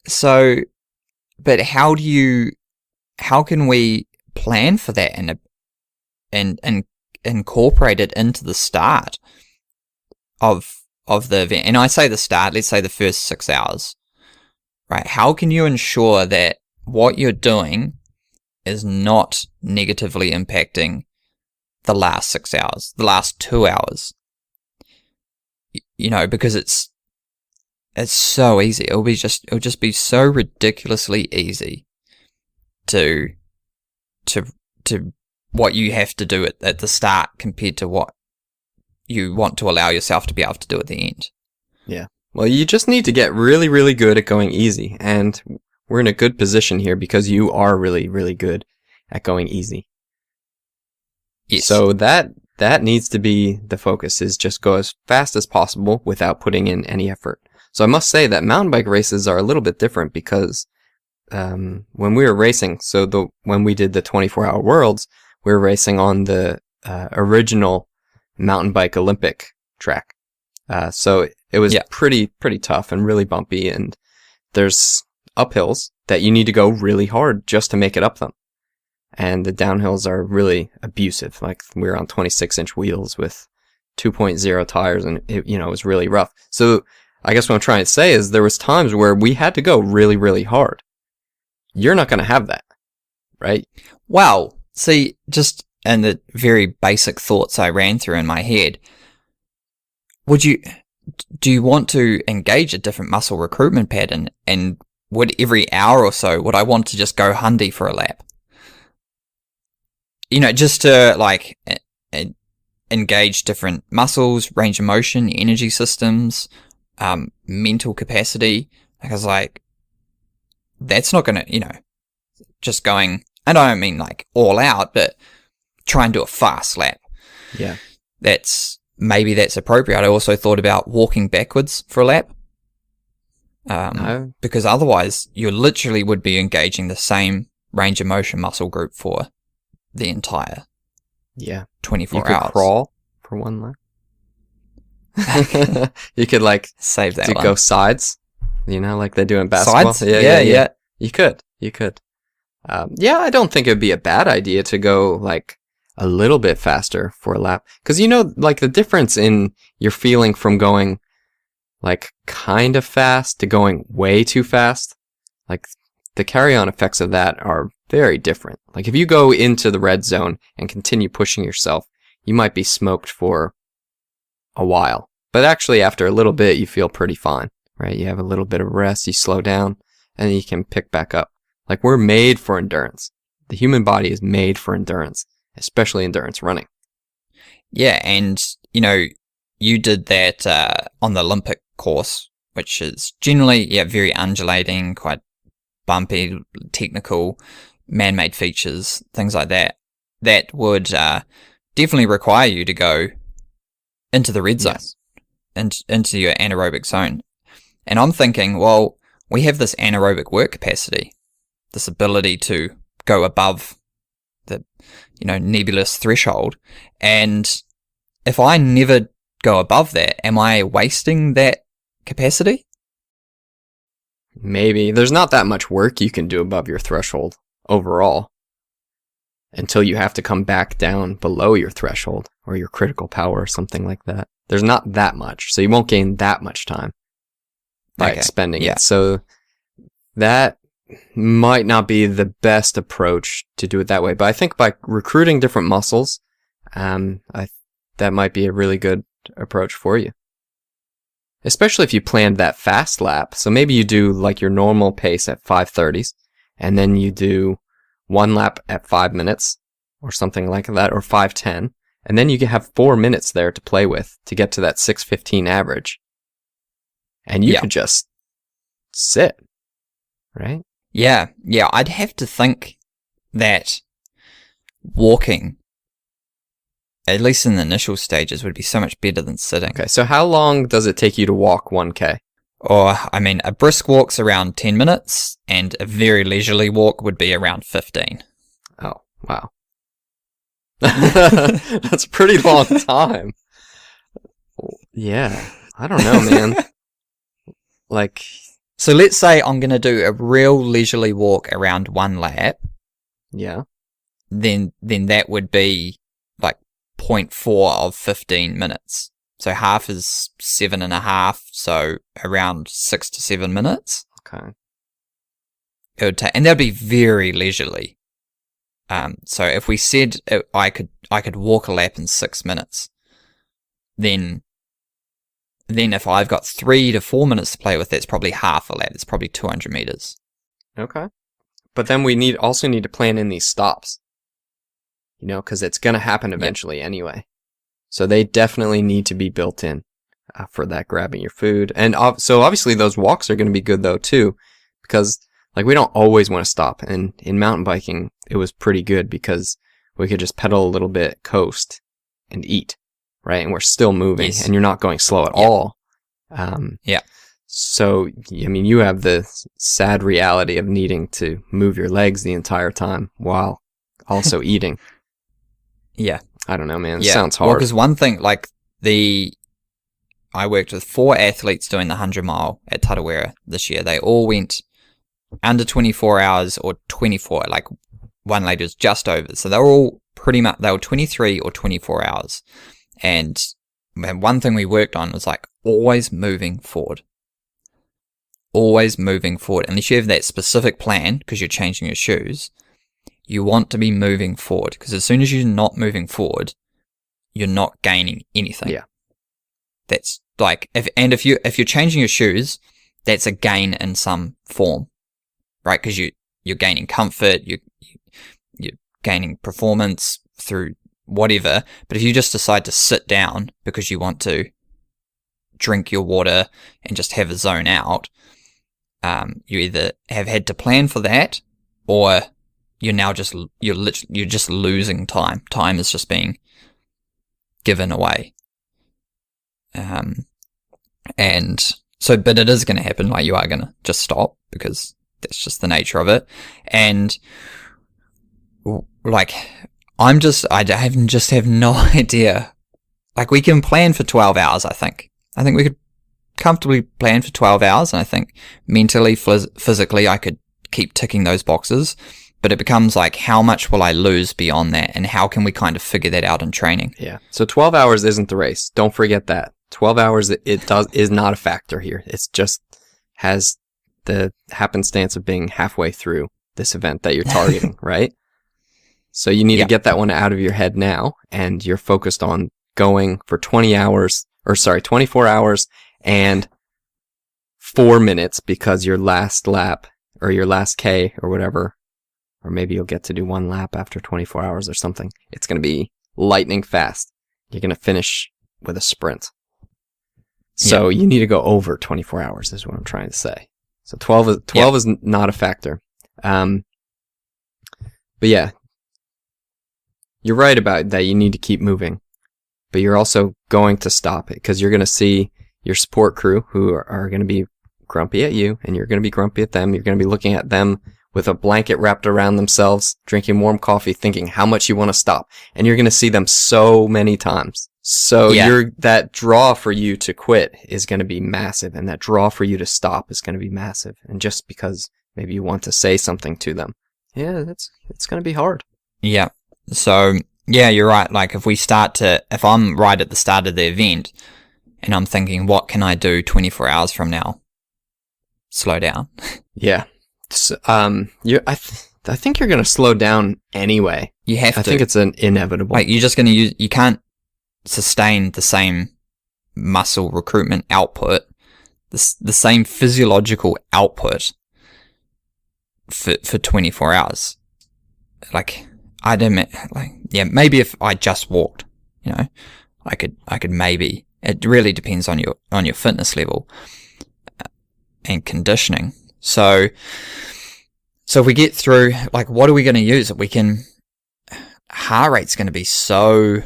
So, but how can we plan for that and incorporate it into the start of the event? And I say the start, let's say the first 6 hours, right? How can you ensure that what you're doing is not negatively impacting the last 6 hours, the last 2 hours? Because it's so easy. It'll just be so ridiculously easy to what you have to do at the start compared to what you want to allow yourself to be able to do at the end. Yeah. Well, you just need to get really, really good at going easy. And we're in a good position here because you are really, really good at going easy. Yes. So that needs to be the focus, is just go as fast as possible without putting in any effort. So I must say that mountain bike races are a little bit different because when we were racing, when we did the 24-hour worlds, we were racing on the original mountain bike Olympic track. So it was pretty tough and really bumpy, and there's uphills that you need to go really hard just to make it up them. And the downhills are really abusive. Like, we were on 26-inch wheels with 2.0 tires, and it was really rough. So I guess what I'm trying to say is there was times where we had to go really, really hard. You're not going to have that, right? Well, see, just in the very basic thoughts I ran through in my head, do you want to engage a different muscle recruitment pattern? And would every hour or so, would I want to just go hundy for a lap? Just to like engage different muscles, range of motion, energy systems, mental capacity. Because that's not going to, just going, and I don't mean like all out, but try and do a fast lap. Yeah. Maybe that's appropriate. I also thought about walking backwards for a lap. No. Because otherwise you literally would be engaging the same range of motion muscle group for the entire 24 hours. You could crawl for one lap. You could save that one. Go sides, like they do in basketball. Sides? Yeah. You could. I don't think it would be a bad idea to go a little bit faster for a lap. Because the difference in your feeling from going kind of fast to going way too fast, the carry-on effects of that are very different. If you go into the red zone and continue pushing yourself, you might be smoked for a while. But actually, after a little bit, you feel pretty fine, right? You have a little bit of rest, you slow down, and then you can pick back up. We're made for endurance. The human body is made for endurance, especially endurance running. Yeah, and, you did that on the Olympic course which is generally, very undulating, quite bumpy, technical, man-made features, things like that, that would definitely require you to go into the red zone, into your anaerobic zone. And I'm thinking, well, we have this anaerobic work capacity, this ability to go above the, nebulous threshold. And if I never go above that, am I wasting that capacity? Maybe. There's not that much work you can do above your threshold overall until you have to come back down below your threshold or your critical power or something like that. There's not that much, so you won't gain that much time by expending it. So that might not be the best approach to do it that way. But I think by recruiting different muscles, that might be a really good approach for you. Especially if you planned that fast lap. So maybe you do like your normal pace at 5:30s, and then you do one lap at 5 minutes or something like that, or 5:10, and then you can have 4 minutes there to play with to get to that 6:15 average. And you could just sit, right? Yeah, I'd have to think that walking, at least in the initial stages, would be so much better than sitting. Okay, so how long does it take you to walk 1K? Or, a brisk walk's around 10 minutes, and a very leisurely walk would be around 15. Oh, wow. That's a pretty long time. Yeah, I don't know, man. So let's say I'm going to do a real leisurely walk around one lap. Yeah. Then that would be like 0.4 of 15 minutes. So half is 7.5, so around 6 to 7 minutes. Okay. It would take, and that'd be very leisurely. So if we said I could walk a lap in 6 minutes, then if I've got 3 to 4 minutes to play with, that's probably half a lap. It's probably 200 meters. Okay. But then we also need to plan in these stops. Because it's going to happen eventually anyway. So they definitely need to be built in for that grabbing your food. And so obviously those walks are going to be good though too, because we don't always want to stop. And in mountain biking, it was pretty good because we could just pedal a little bit, coast, and eat, right? And we're still moving, and you're not going slow at all. So, you have the sad reality of needing to move your legs the entire time while also eating. Yeah. I don't know, man. It sounds hard. Well, because one thing, I worked with 4 athletes doing the 100 mile at Tarawera this year. They all went under 24 hours or 24, one lady was just over. So they were all they were 23 or 24 hours. And one thing we worked on was always moving forward. Always moving forward. Unless you have that specific plan because you're changing your shoes, you want to be moving forward, because as soon as you're not moving forward, you're not gaining anything. Yeah. That's if you're changing your shoes, that's a gain in some form, right? Because you're gaining comfort, you're gaining performance through whatever. But if you just decide to sit down because you want to drink your water and just have a zone out, you either have had to plan for that, or you're just losing time. Time is just being given away. And so, but it is going to happen. You are going to just stop because that's just the nature of it. And I just have no idea. We can plan for 12 hours, I think we could comfortably plan for 12 hours. And I think mentally, physically, I could keep ticking those boxes. But it becomes how much will I lose beyond that, and how can we kind of figure that out in training? Yeah. So 12 hours isn't the race. Don't forget that. 12 hours is not a factor here. It's just has the happenstance of being halfway through this event that you're targeting, right? So you need to get that one out of your head now, and you're focused on going for 24 hours and 4 minutes, because your last lap or your last K or whatever, or maybe you'll get to do 1 lap after 24 hours or something. It's going to be lightning fast. You're going to finish with a sprint. So you need to go over 24 hours is what I'm trying to say. So 12 is not a factor. But yeah, you're right about that. You need to keep moving, but you're also going to stop it because you're going to see your support crew who are going to be grumpy at you, and you're going to be grumpy at them. You're going to be looking at them with a blanket wrapped around themselves, drinking warm coffee, thinking how much you want to stop. And you're going to see them so many times. So that draw for you to quit is going to be massive, and that draw for you to stop is going to be massive. And just because maybe you want to say something to them, it's going to be hard. Yeah. So, yeah, you're right. Like, if I'm right at the start of the event and I'm thinking, what can I do 24 hours from now? Slow down. Yeah. So, I think you're going to slow down anyway. You have to. I think it's an inevitable. Like, you're just going to you can't sustain the same muscle recruitment output, the same physiological output for 24 hours. Like, I don't, maybe if I just walked, I could maybe. It really depends on your fitness level and conditioning. So if we get through, like, what are we going to use? Heart rate's going to be so,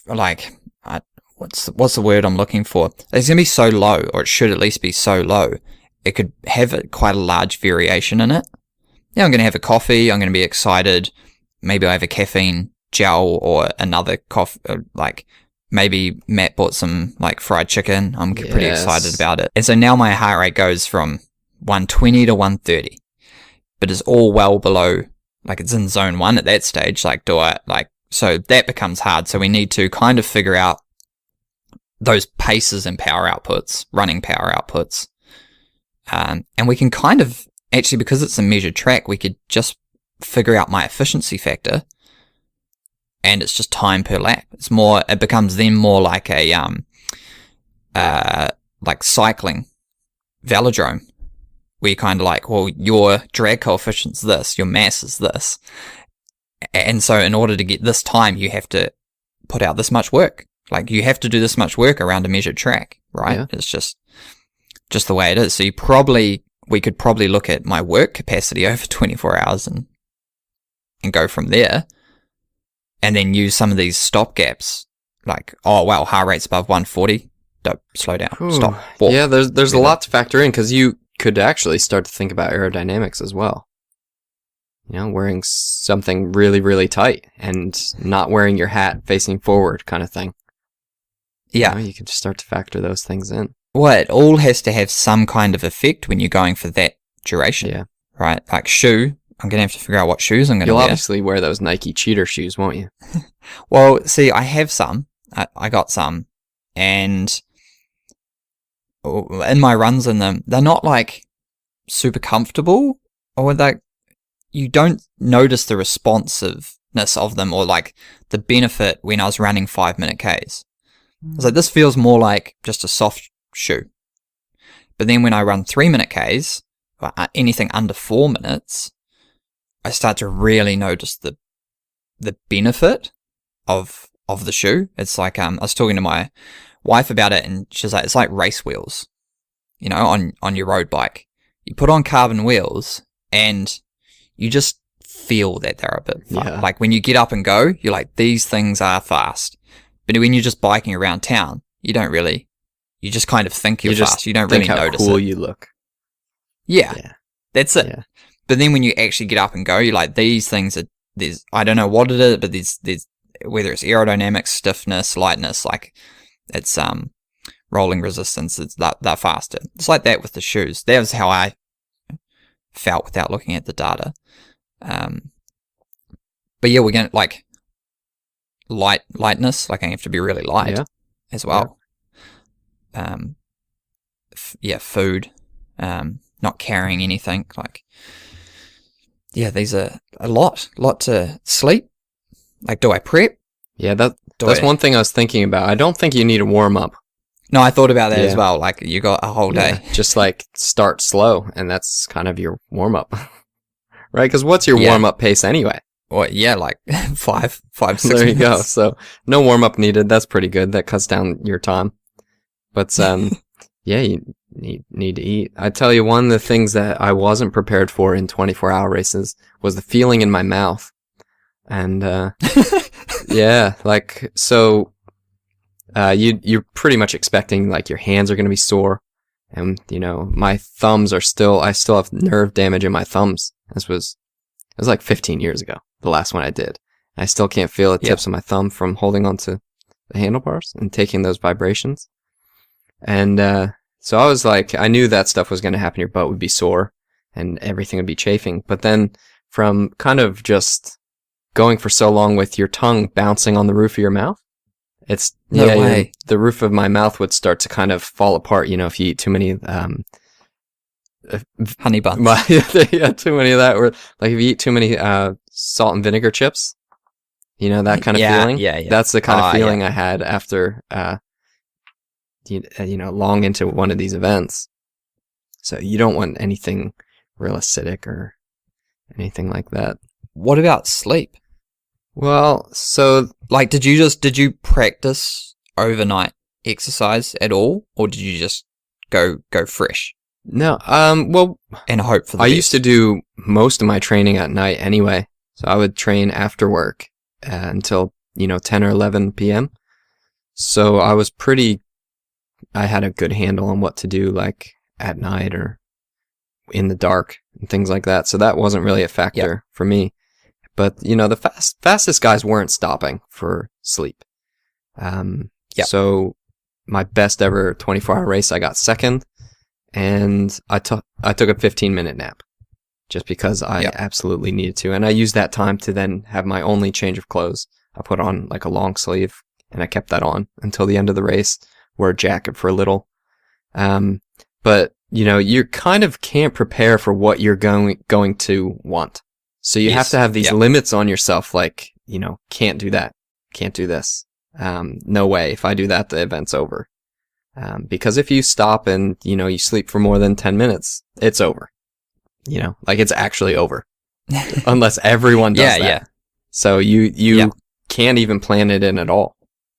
like, what's the word I'm looking for? It's going to be so low, or it should at least be so low. It could have quite a large variation in it. Yeah, I'm going to have a coffee. I'm going to be excited. Maybe I have a caffeine gel or another coffee. Like, maybe Matt bought some, like, fried chicken. I'm pretty excited about it. And so now my heart rate goes from 120 to 130. But it's all well below, like, it's in zone 1 at that stage. Like, so that becomes hard. So we need to kind of figure out those paces and power outputs, running power outputs. And we can kind of, actually, because it's a measured track, we could just figure out my efficiency factor, and it's just time per lap. It becomes then more like a, like cycling velodrome, where you kind of like, well, your drag coefficient's this, your mass is this. And so in order to get this time, you have to put out this much work. Like, you have to do this much work around a measured track, right? Yeah. It's just the way it is. So we could probably look at my work capacity over 24 hours and go from there, and then use some of these stop gaps, like, oh wow, heart rate's above 140, don't slow down, stop, walk. Yeah, there's a lot to factor in, because you could actually start to think about aerodynamics as well. Wearing something really, really tight and not wearing your hat facing forward, kind of thing. Yeah, you could just start to factor those things in. Well, it all has to have some kind of effect when you're going for that duration. Yeah. Right? Like shoe, I'm going to have to figure out what shoes I'm going to wear. You'll obviously wear those Nike cheater shoes, won't you? Well, see, I have some. I got some. And in my runs in them, they're not like super comfortable, or like you don't notice the responsiveness of them, or like the benefit when I was running 5-minute Ks. I was like, this feels more like just a soft shoe. But then when I run 3-minute Ks, or anything under 4 minutes, I start to really notice the benefit of the shoe. It's like, I was talking to my wife about it, and she's like, it's like race wheels, on your road bike. You put on carbon wheels and you just feel that they're a bit fun. Yeah. Like when you get up and go, you're like, these things are fast. But when you're just biking around town, you just kind of think you're fast. You don't really notice it. How cool you look. Yeah. That's it. Yeah. But then when you actually get up and go, you're like, these things there's, I don't know what it is, but there's, whether it's aerodynamics, stiffness, lightness, like it's, rolling resistance, they're faster. It's like that with the shoes. That was how I felt without looking at the data. But yeah, we're going to like lightness, like I have to be really light as well. Yeah. Food, not carrying anything, like, these are a lot to sleep. Like, do I prep? Yeah, that's one thing I was thinking about. I don't think you need a warm up. No, I thought about that as well. Like, you got a whole day. Just like start slow, and that's kind of your warm up, right? Because what's your warm up pace anyway? Well, like 5, 6 There you minutes. go. So no warm up needed. That's pretty good. That cuts down your time. But yeah, you need to eat. I tell you, one of the things that I wasn't prepared for in 24-hour races was the feeling in my mouth. And yeah, like, so you're pretty much expecting like your hands are going to be sore, and my thumbs are I still have nerve damage in my thumbs. It was like 15 years ago, the last one I did. I still can't feel the tips of my thumb from holding onto the handlebars and taking those vibrations. And so I was like, I knew that stuff was going to happen. Your butt would be sore and everything would be chafing. But then from kind of just going for so long with your tongue bouncing on the roof of your mouth, No way. the roof of my mouth would start to kind of fall apart, if you eat too many Honey buns. yeah, too many of that. Or like if you eat too many salt and vinegar chips, that kind of feeling. Yeah. That's the kind of feeling I had after long into one of these events. So you don't want anything real acidic or anything like that. What about sleep? Well, so like, did you practice overnight exercise at all, or did you just go fresh no, well, and hope for the I best? used to do most of my training at night anyway. So I would train after work until 10 or 11 p.m. So I had a good handle on what to do, like at night or in the dark and things like that. So that wasn't really a factor for me. But the fastest guys weren't stopping for sleep. So my best ever 24-hour race, I got second, and I took a 15-minute nap just because I absolutely needed to, and I used that time to then have my only change of clothes. I put on like a long sleeve, and I kept that on until the end of the race. Wore a jacket for a little, but you kind of can't prepare for what you're going to want. So you have to have these limits on yourself, like, can't do that, can't do this. No way. If I do that, the event's over. Because if you stop and, you sleep for more than 10 minutes, it's over. Like it's actually over. Unless everyone does that. Yeah. So you can't even plan it in at all.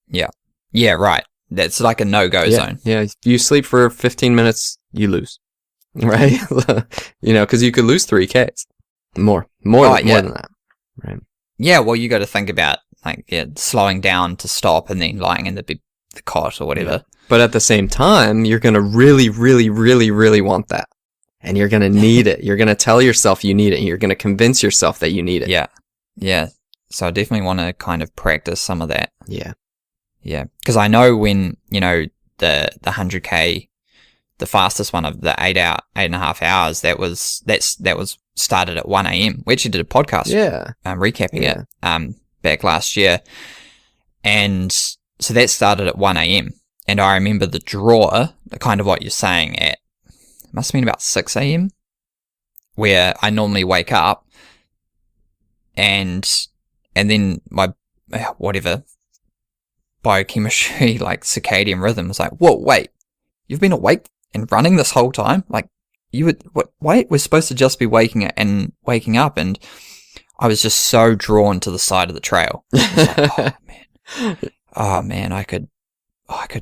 Yeah. Yeah, right. That's like a no-go zone. Yeah. If you sleep for 15 minutes, you lose. Right? Because you could lose 3Ks. More than that. Right. Yeah, well, you got to think about slowing down to stop and then lying in the cot or whatever. Yeah. But at the same time, you're going to really, really, really, really want that. And you're going to need it. You're going to tell yourself you need it. You're going to convince yourself that you need it. Yeah. Yeah. So I definitely want to kind of practice some of that. Yeah. Yeah. Because I know when, the 100K, the fastest one of the 8.5 hours, that was started at 1 a.m. We actually did a podcast recapping it back last year. And so that started at 1 a.m. And I remember the draw, kind of what you're saying, it must have been about 6 a.m. where I normally wake up and then my biochemistry, like circadian rhythm was like, whoa, wait, you've been awake and running this whole time? Like, wait, we're supposed to just be waking up, and I was just so drawn to the side of the trail. Like, oh man, I could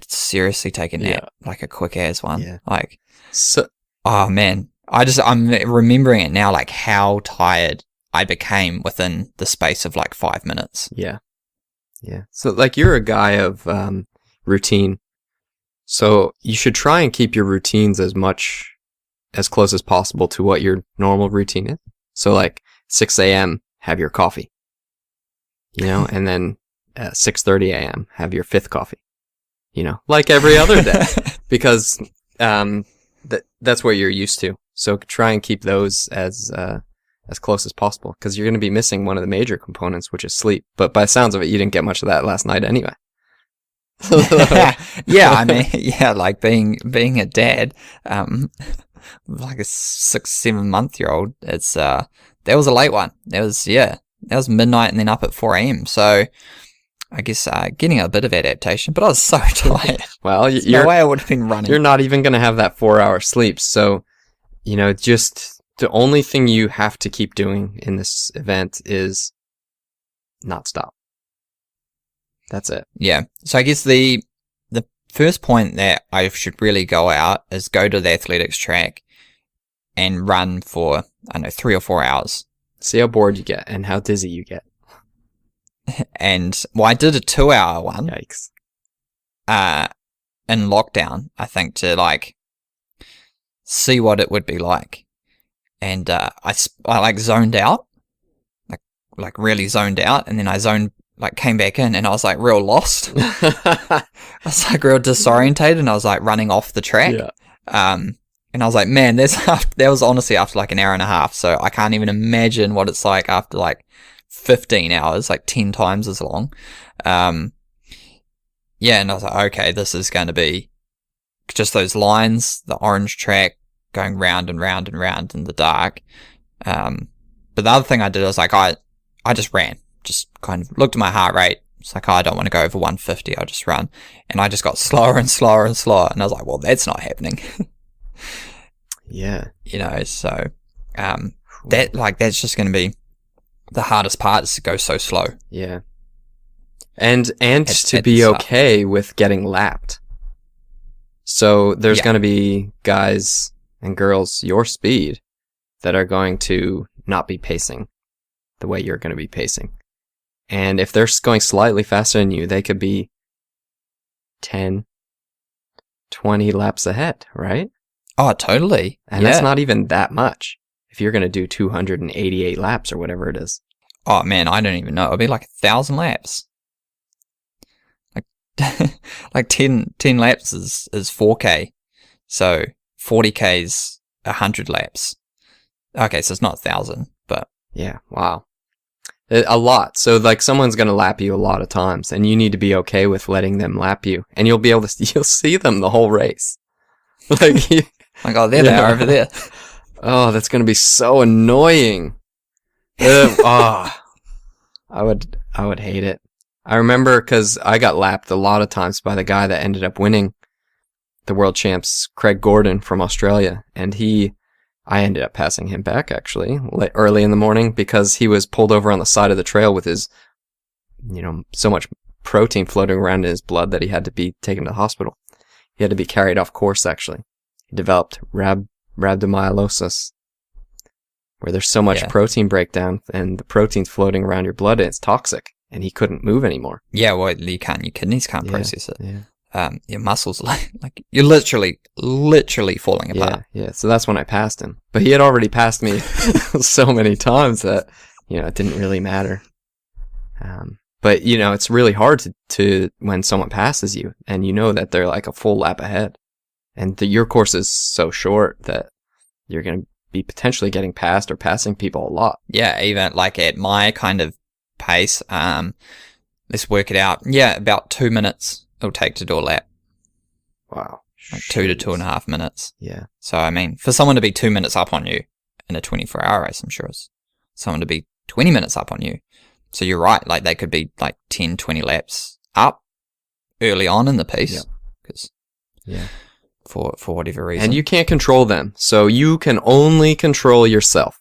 seriously take a nap, like a quick ass one. Yeah. Like, so, oh man, I'm remembering it now, like how tired I became within the space of like 5 minutes. Yeah. Yeah. So like you're a guy of routine. So you should try and keep your routines as close as possible to what your normal routine is. So like 6 a.m., have your coffee, and then at 6:30 a.m., have your 5th coffee, like every other day, because that's what you're used to. So try and keep those as close as possible, because you're going to be missing one of the major components, which is sleep. But by the sounds of it, you didn't get much of that last night anyway. Yeah, I mean, like being a dad, like a 6-7 month year old, it's that was a late one. That was midnight and then up at 4 a.m. So I guess getting a bit of adaptation, but I was so tired. Well, no way I would have been running. You're not even going to have that 4-hour sleep. So, just the only thing you have to keep doing in this event is not stop. That's it. Yeah. So I guess the first point that I should really go out is go to the athletics track and run for, I don't know, 3 or 4 hours. See how bored you get and how dizzy you get. And, well, I did a 2-hour one. Yikes. In lockdown, I think, to, like, see what it would be like. And, I like, zoned out. Like, really zoned out. And then I came back in, and I was, like, real lost. I was, like, real disorientated, and I was, like, running off the track. Yeah. And I was like, man, that was honestly after like an hour and a half. So I can't even imagine what it's like after like 15 hours, like 10 times as long. Yeah, and I was like, okay, this is going to be just those lines, the orange track going round and round and round in the dark. But the other thing I did was like, I just ran, just kind of looked at my heart rate. It's like, oh, I don't want to go over 150. I'll just run. And I just got slower and slower and slower. And I was like, well, that's not happening. Yeah. You know, so that's just going to be the hardest part, is to go so slow. Yeah. And to be okay with getting lapped. So there's going to be guys and girls your speed that are going to not be pacing the way you're going to be pacing. And if they're going slightly faster than you, they could be 10, 20 laps ahead, right? Oh, totally. And that's not even that much if you're going to do 288 laps or whatever it is. Oh, man, I don't even know. It'll be like 1,000 laps. Like 10 laps is 4K. So 40K is 100 laps. Okay, so it's not 1,000, but... Yeah, wow. A lot. So, like, someone's going to lap you a lot of times, and you need to be okay with letting them lap you. And you'll be able to... You'll see them the whole race. Like... Like, oh, there they are over there. Oh, that's going to be so annoying. I would hate it. I remember because I got lapped a lot of times by the guy that ended up winning the world champs, Craig Gordon from Australia. And I ended up passing him back, actually, early in the morning because he was pulled over on the side of the trail with his, so much protein floating around in his blood that he had to be taken to the hospital. He had to be carried off course, actually. He developed rhabdomyolysis, where there's so much protein breakdown and the protein's floating around your blood and it's toxic, and he couldn't move anymore. Yeah, well, you can't. Your kidneys can't process it. Yeah. Your muscles, like you're literally falling apart. Yeah. So that's when I passed him. But he had already passed me so many times that, it didn't really matter. But, it's really hard to when someone passes you and you know that they're like a full lap ahead. And your course is so short that you're going to be potentially getting past or passing people a lot. Yeah, even like at my kind of pace, let's work it out. Yeah, about 2 minutes it'll take to do a lap. Wow. Like 2 to 2.5 minutes. Yeah. So, I mean, for someone to be 2 minutes up on you in a 24-hour race, I'm sure it's someone to be 20 minutes up on you. So you're right, like they could be like 10, 20 laps up early on in the piece. Yeah. For whatever reason. And you can't control them. So you can only control yourself.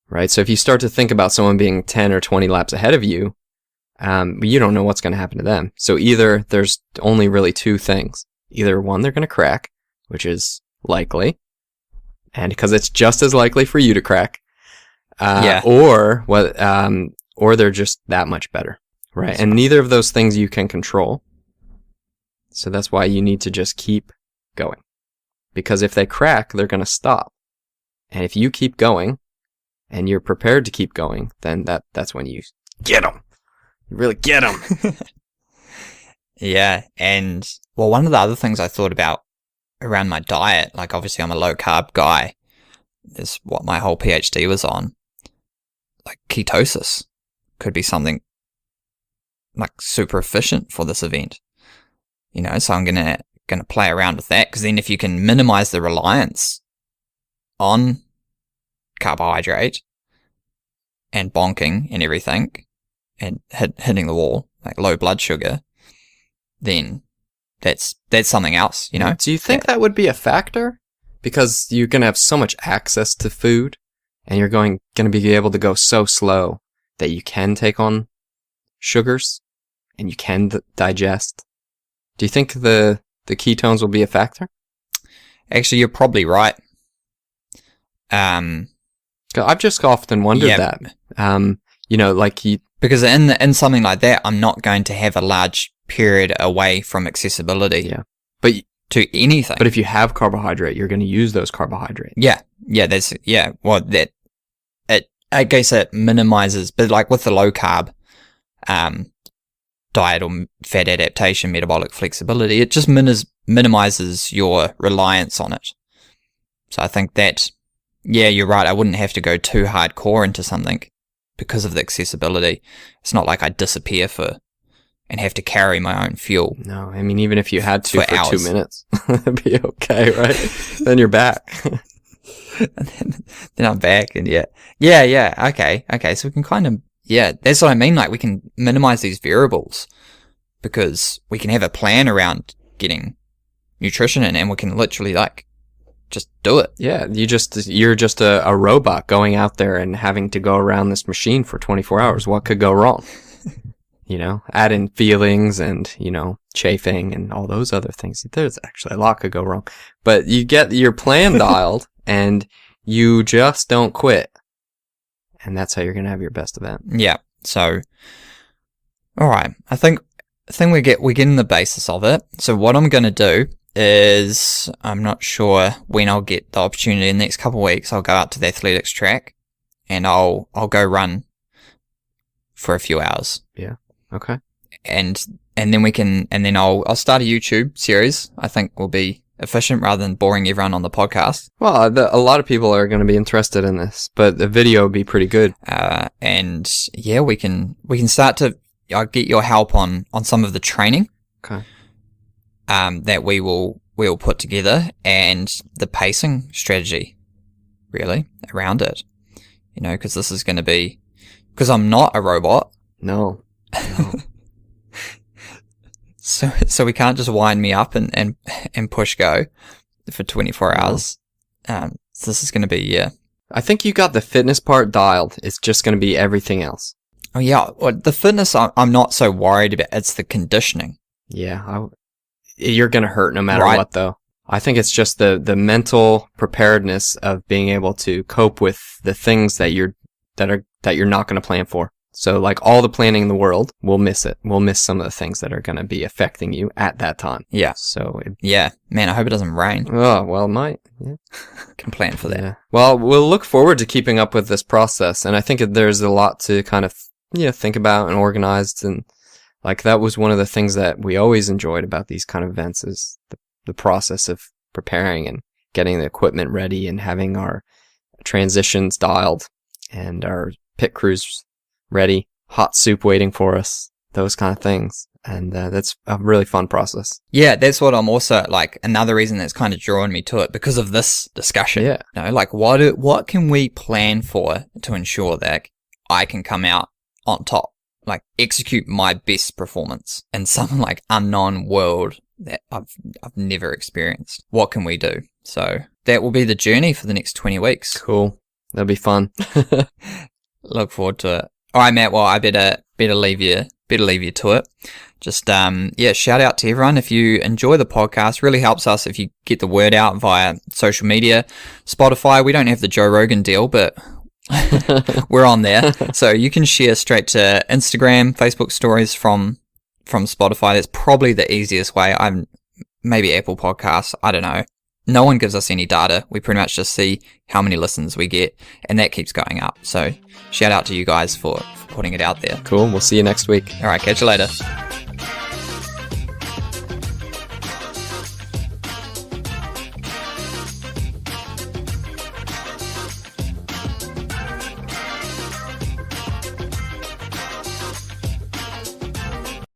Right? So if you start to think about someone being 10 or 20 laps ahead of you, you don't know what's going to happen to them. So either there's only really two things. Either one, they're going to crack, which is likely. And because it's just as likely for you to crack. Or they're just that much better. Right? And neither of those things you can control. So that's why you need to just keep going. Because if they crack, they're going to stop. And if you keep going, and you're prepared to keep going, then that's when you get them. You really get them. Yeah, and, well, one of the other things I thought about around my diet, like obviously I'm a low-carb guy. This is what my whole PhD was on. Like ketosis could be something like super efficient for this event. So I'm gonna play around with that, because then if you can minimize the reliance on carbohydrate and bonking and everything and hitting the wall, like low blood sugar, then that's something else, Do you think that would be a factor? Because you're gonna have so much access to food, and you're gonna be able to go so slow that you can take on sugars and you can digest. Do you think the ketones will be a factor? Actually, you're probably right. 'Cause I've just often wondered that. Because in something like that, I'm not going to have a large period away from accessibility. Yeah. But to anything. But if you have carbohydrate, you're going to use those carbohydrates. Well, I guess it minimizes, but like with the low carb diet or fat adaptation, metabolic flexibility, it just minimizes your reliance on it. So I think that, you're right. I wouldn't have to go too hardcore into something because of the accessibility. It's not like I disappear and have to carry my own fuel. No, I mean, even if you had to for hours. 2 minutes, it'd be okay, right? Then you're back. and then I'm back, and okay. So we can kind of, that's what I mean. Like, we can minimize these variables because we can have a plan around getting nutrition in, and we can literally just do it. Yeah, you're just a robot going out there and having to go around this machine for 24 hours. What could go wrong? Add in feelings and, chafing and all those other things. There's actually a lot could go wrong. But you get your plan dialed and you just don't quit. And that's how you're going to have your best event. Yeah. So, all right. I think we're getting the basis of it. So what I'm going to do is, I'm not sure when I'll get the opportunity in the next couple of weeks. I'll go out to the athletics track and I'll go run for a few hours. Yeah. Okay. And then I'll start a YouTube series. I think will be efficient rather than boring everyone on the podcast. Well, a lot of people are going to be interested in this, but the video would be pretty good. We can start to. I'll get your help on some of the training. Okay. That we'll put together and the pacing strategy, really around it. Because this is going to be, because I'm not a robot. No. So we can't just wind me up and push go for 24 hours. So this is going to be, I think you got the fitness part dialed. It's just going to be everything else. Oh yeah. Well, the fitness I'm not so worried about. It's the conditioning. Yeah. You're going to hurt no matter what though. I think it's just the mental preparedness of being able to cope with the things that you're not going to plan for. So like all the planning in the world, we'll miss it. We'll miss some of the things that are going to be affecting you at that time. Yeah. So man, I hope it doesn't rain. Oh, well, it might. Yeah. Can plan for that. Yeah. Well, we'll look forward to keeping up with this process. And I think there's a lot to kind of, think about and organize. And like that was one of the things that we always enjoyed about these kind of events is the process of preparing and getting the equipment ready and having our transitions dialed and our pit crews ready, hot soup waiting for us, those kind of things. And that's a really fun process. Yeah, that's what I'm also, another reason that's kind of drawing me to it because of this discussion. Yeah. What can we plan for to ensure that I can come out on top? Execute my best performance in some, unknown world that I've never experienced. What can we do? So that will be the journey for the next 20 weeks. Cool. That'll be fun. Look forward to it. All right, Matt. Well, I better leave you to it. Just shout out to everyone if you enjoy the podcast. Really helps us if you get the word out via social media, Spotify. We don't have the Joe Rogan deal, but we're on there, so you can share straight to Instagram, Facebook stories from Spotify. That's probably the easiest way. Maybe Apple Podcasts. I don't know. No one gives us any data. We pretty much just see how many listens we get, and that keeps going up. So shout out to you guys for putting it out there. Cool. We'll see you next week. All right. Catch you later.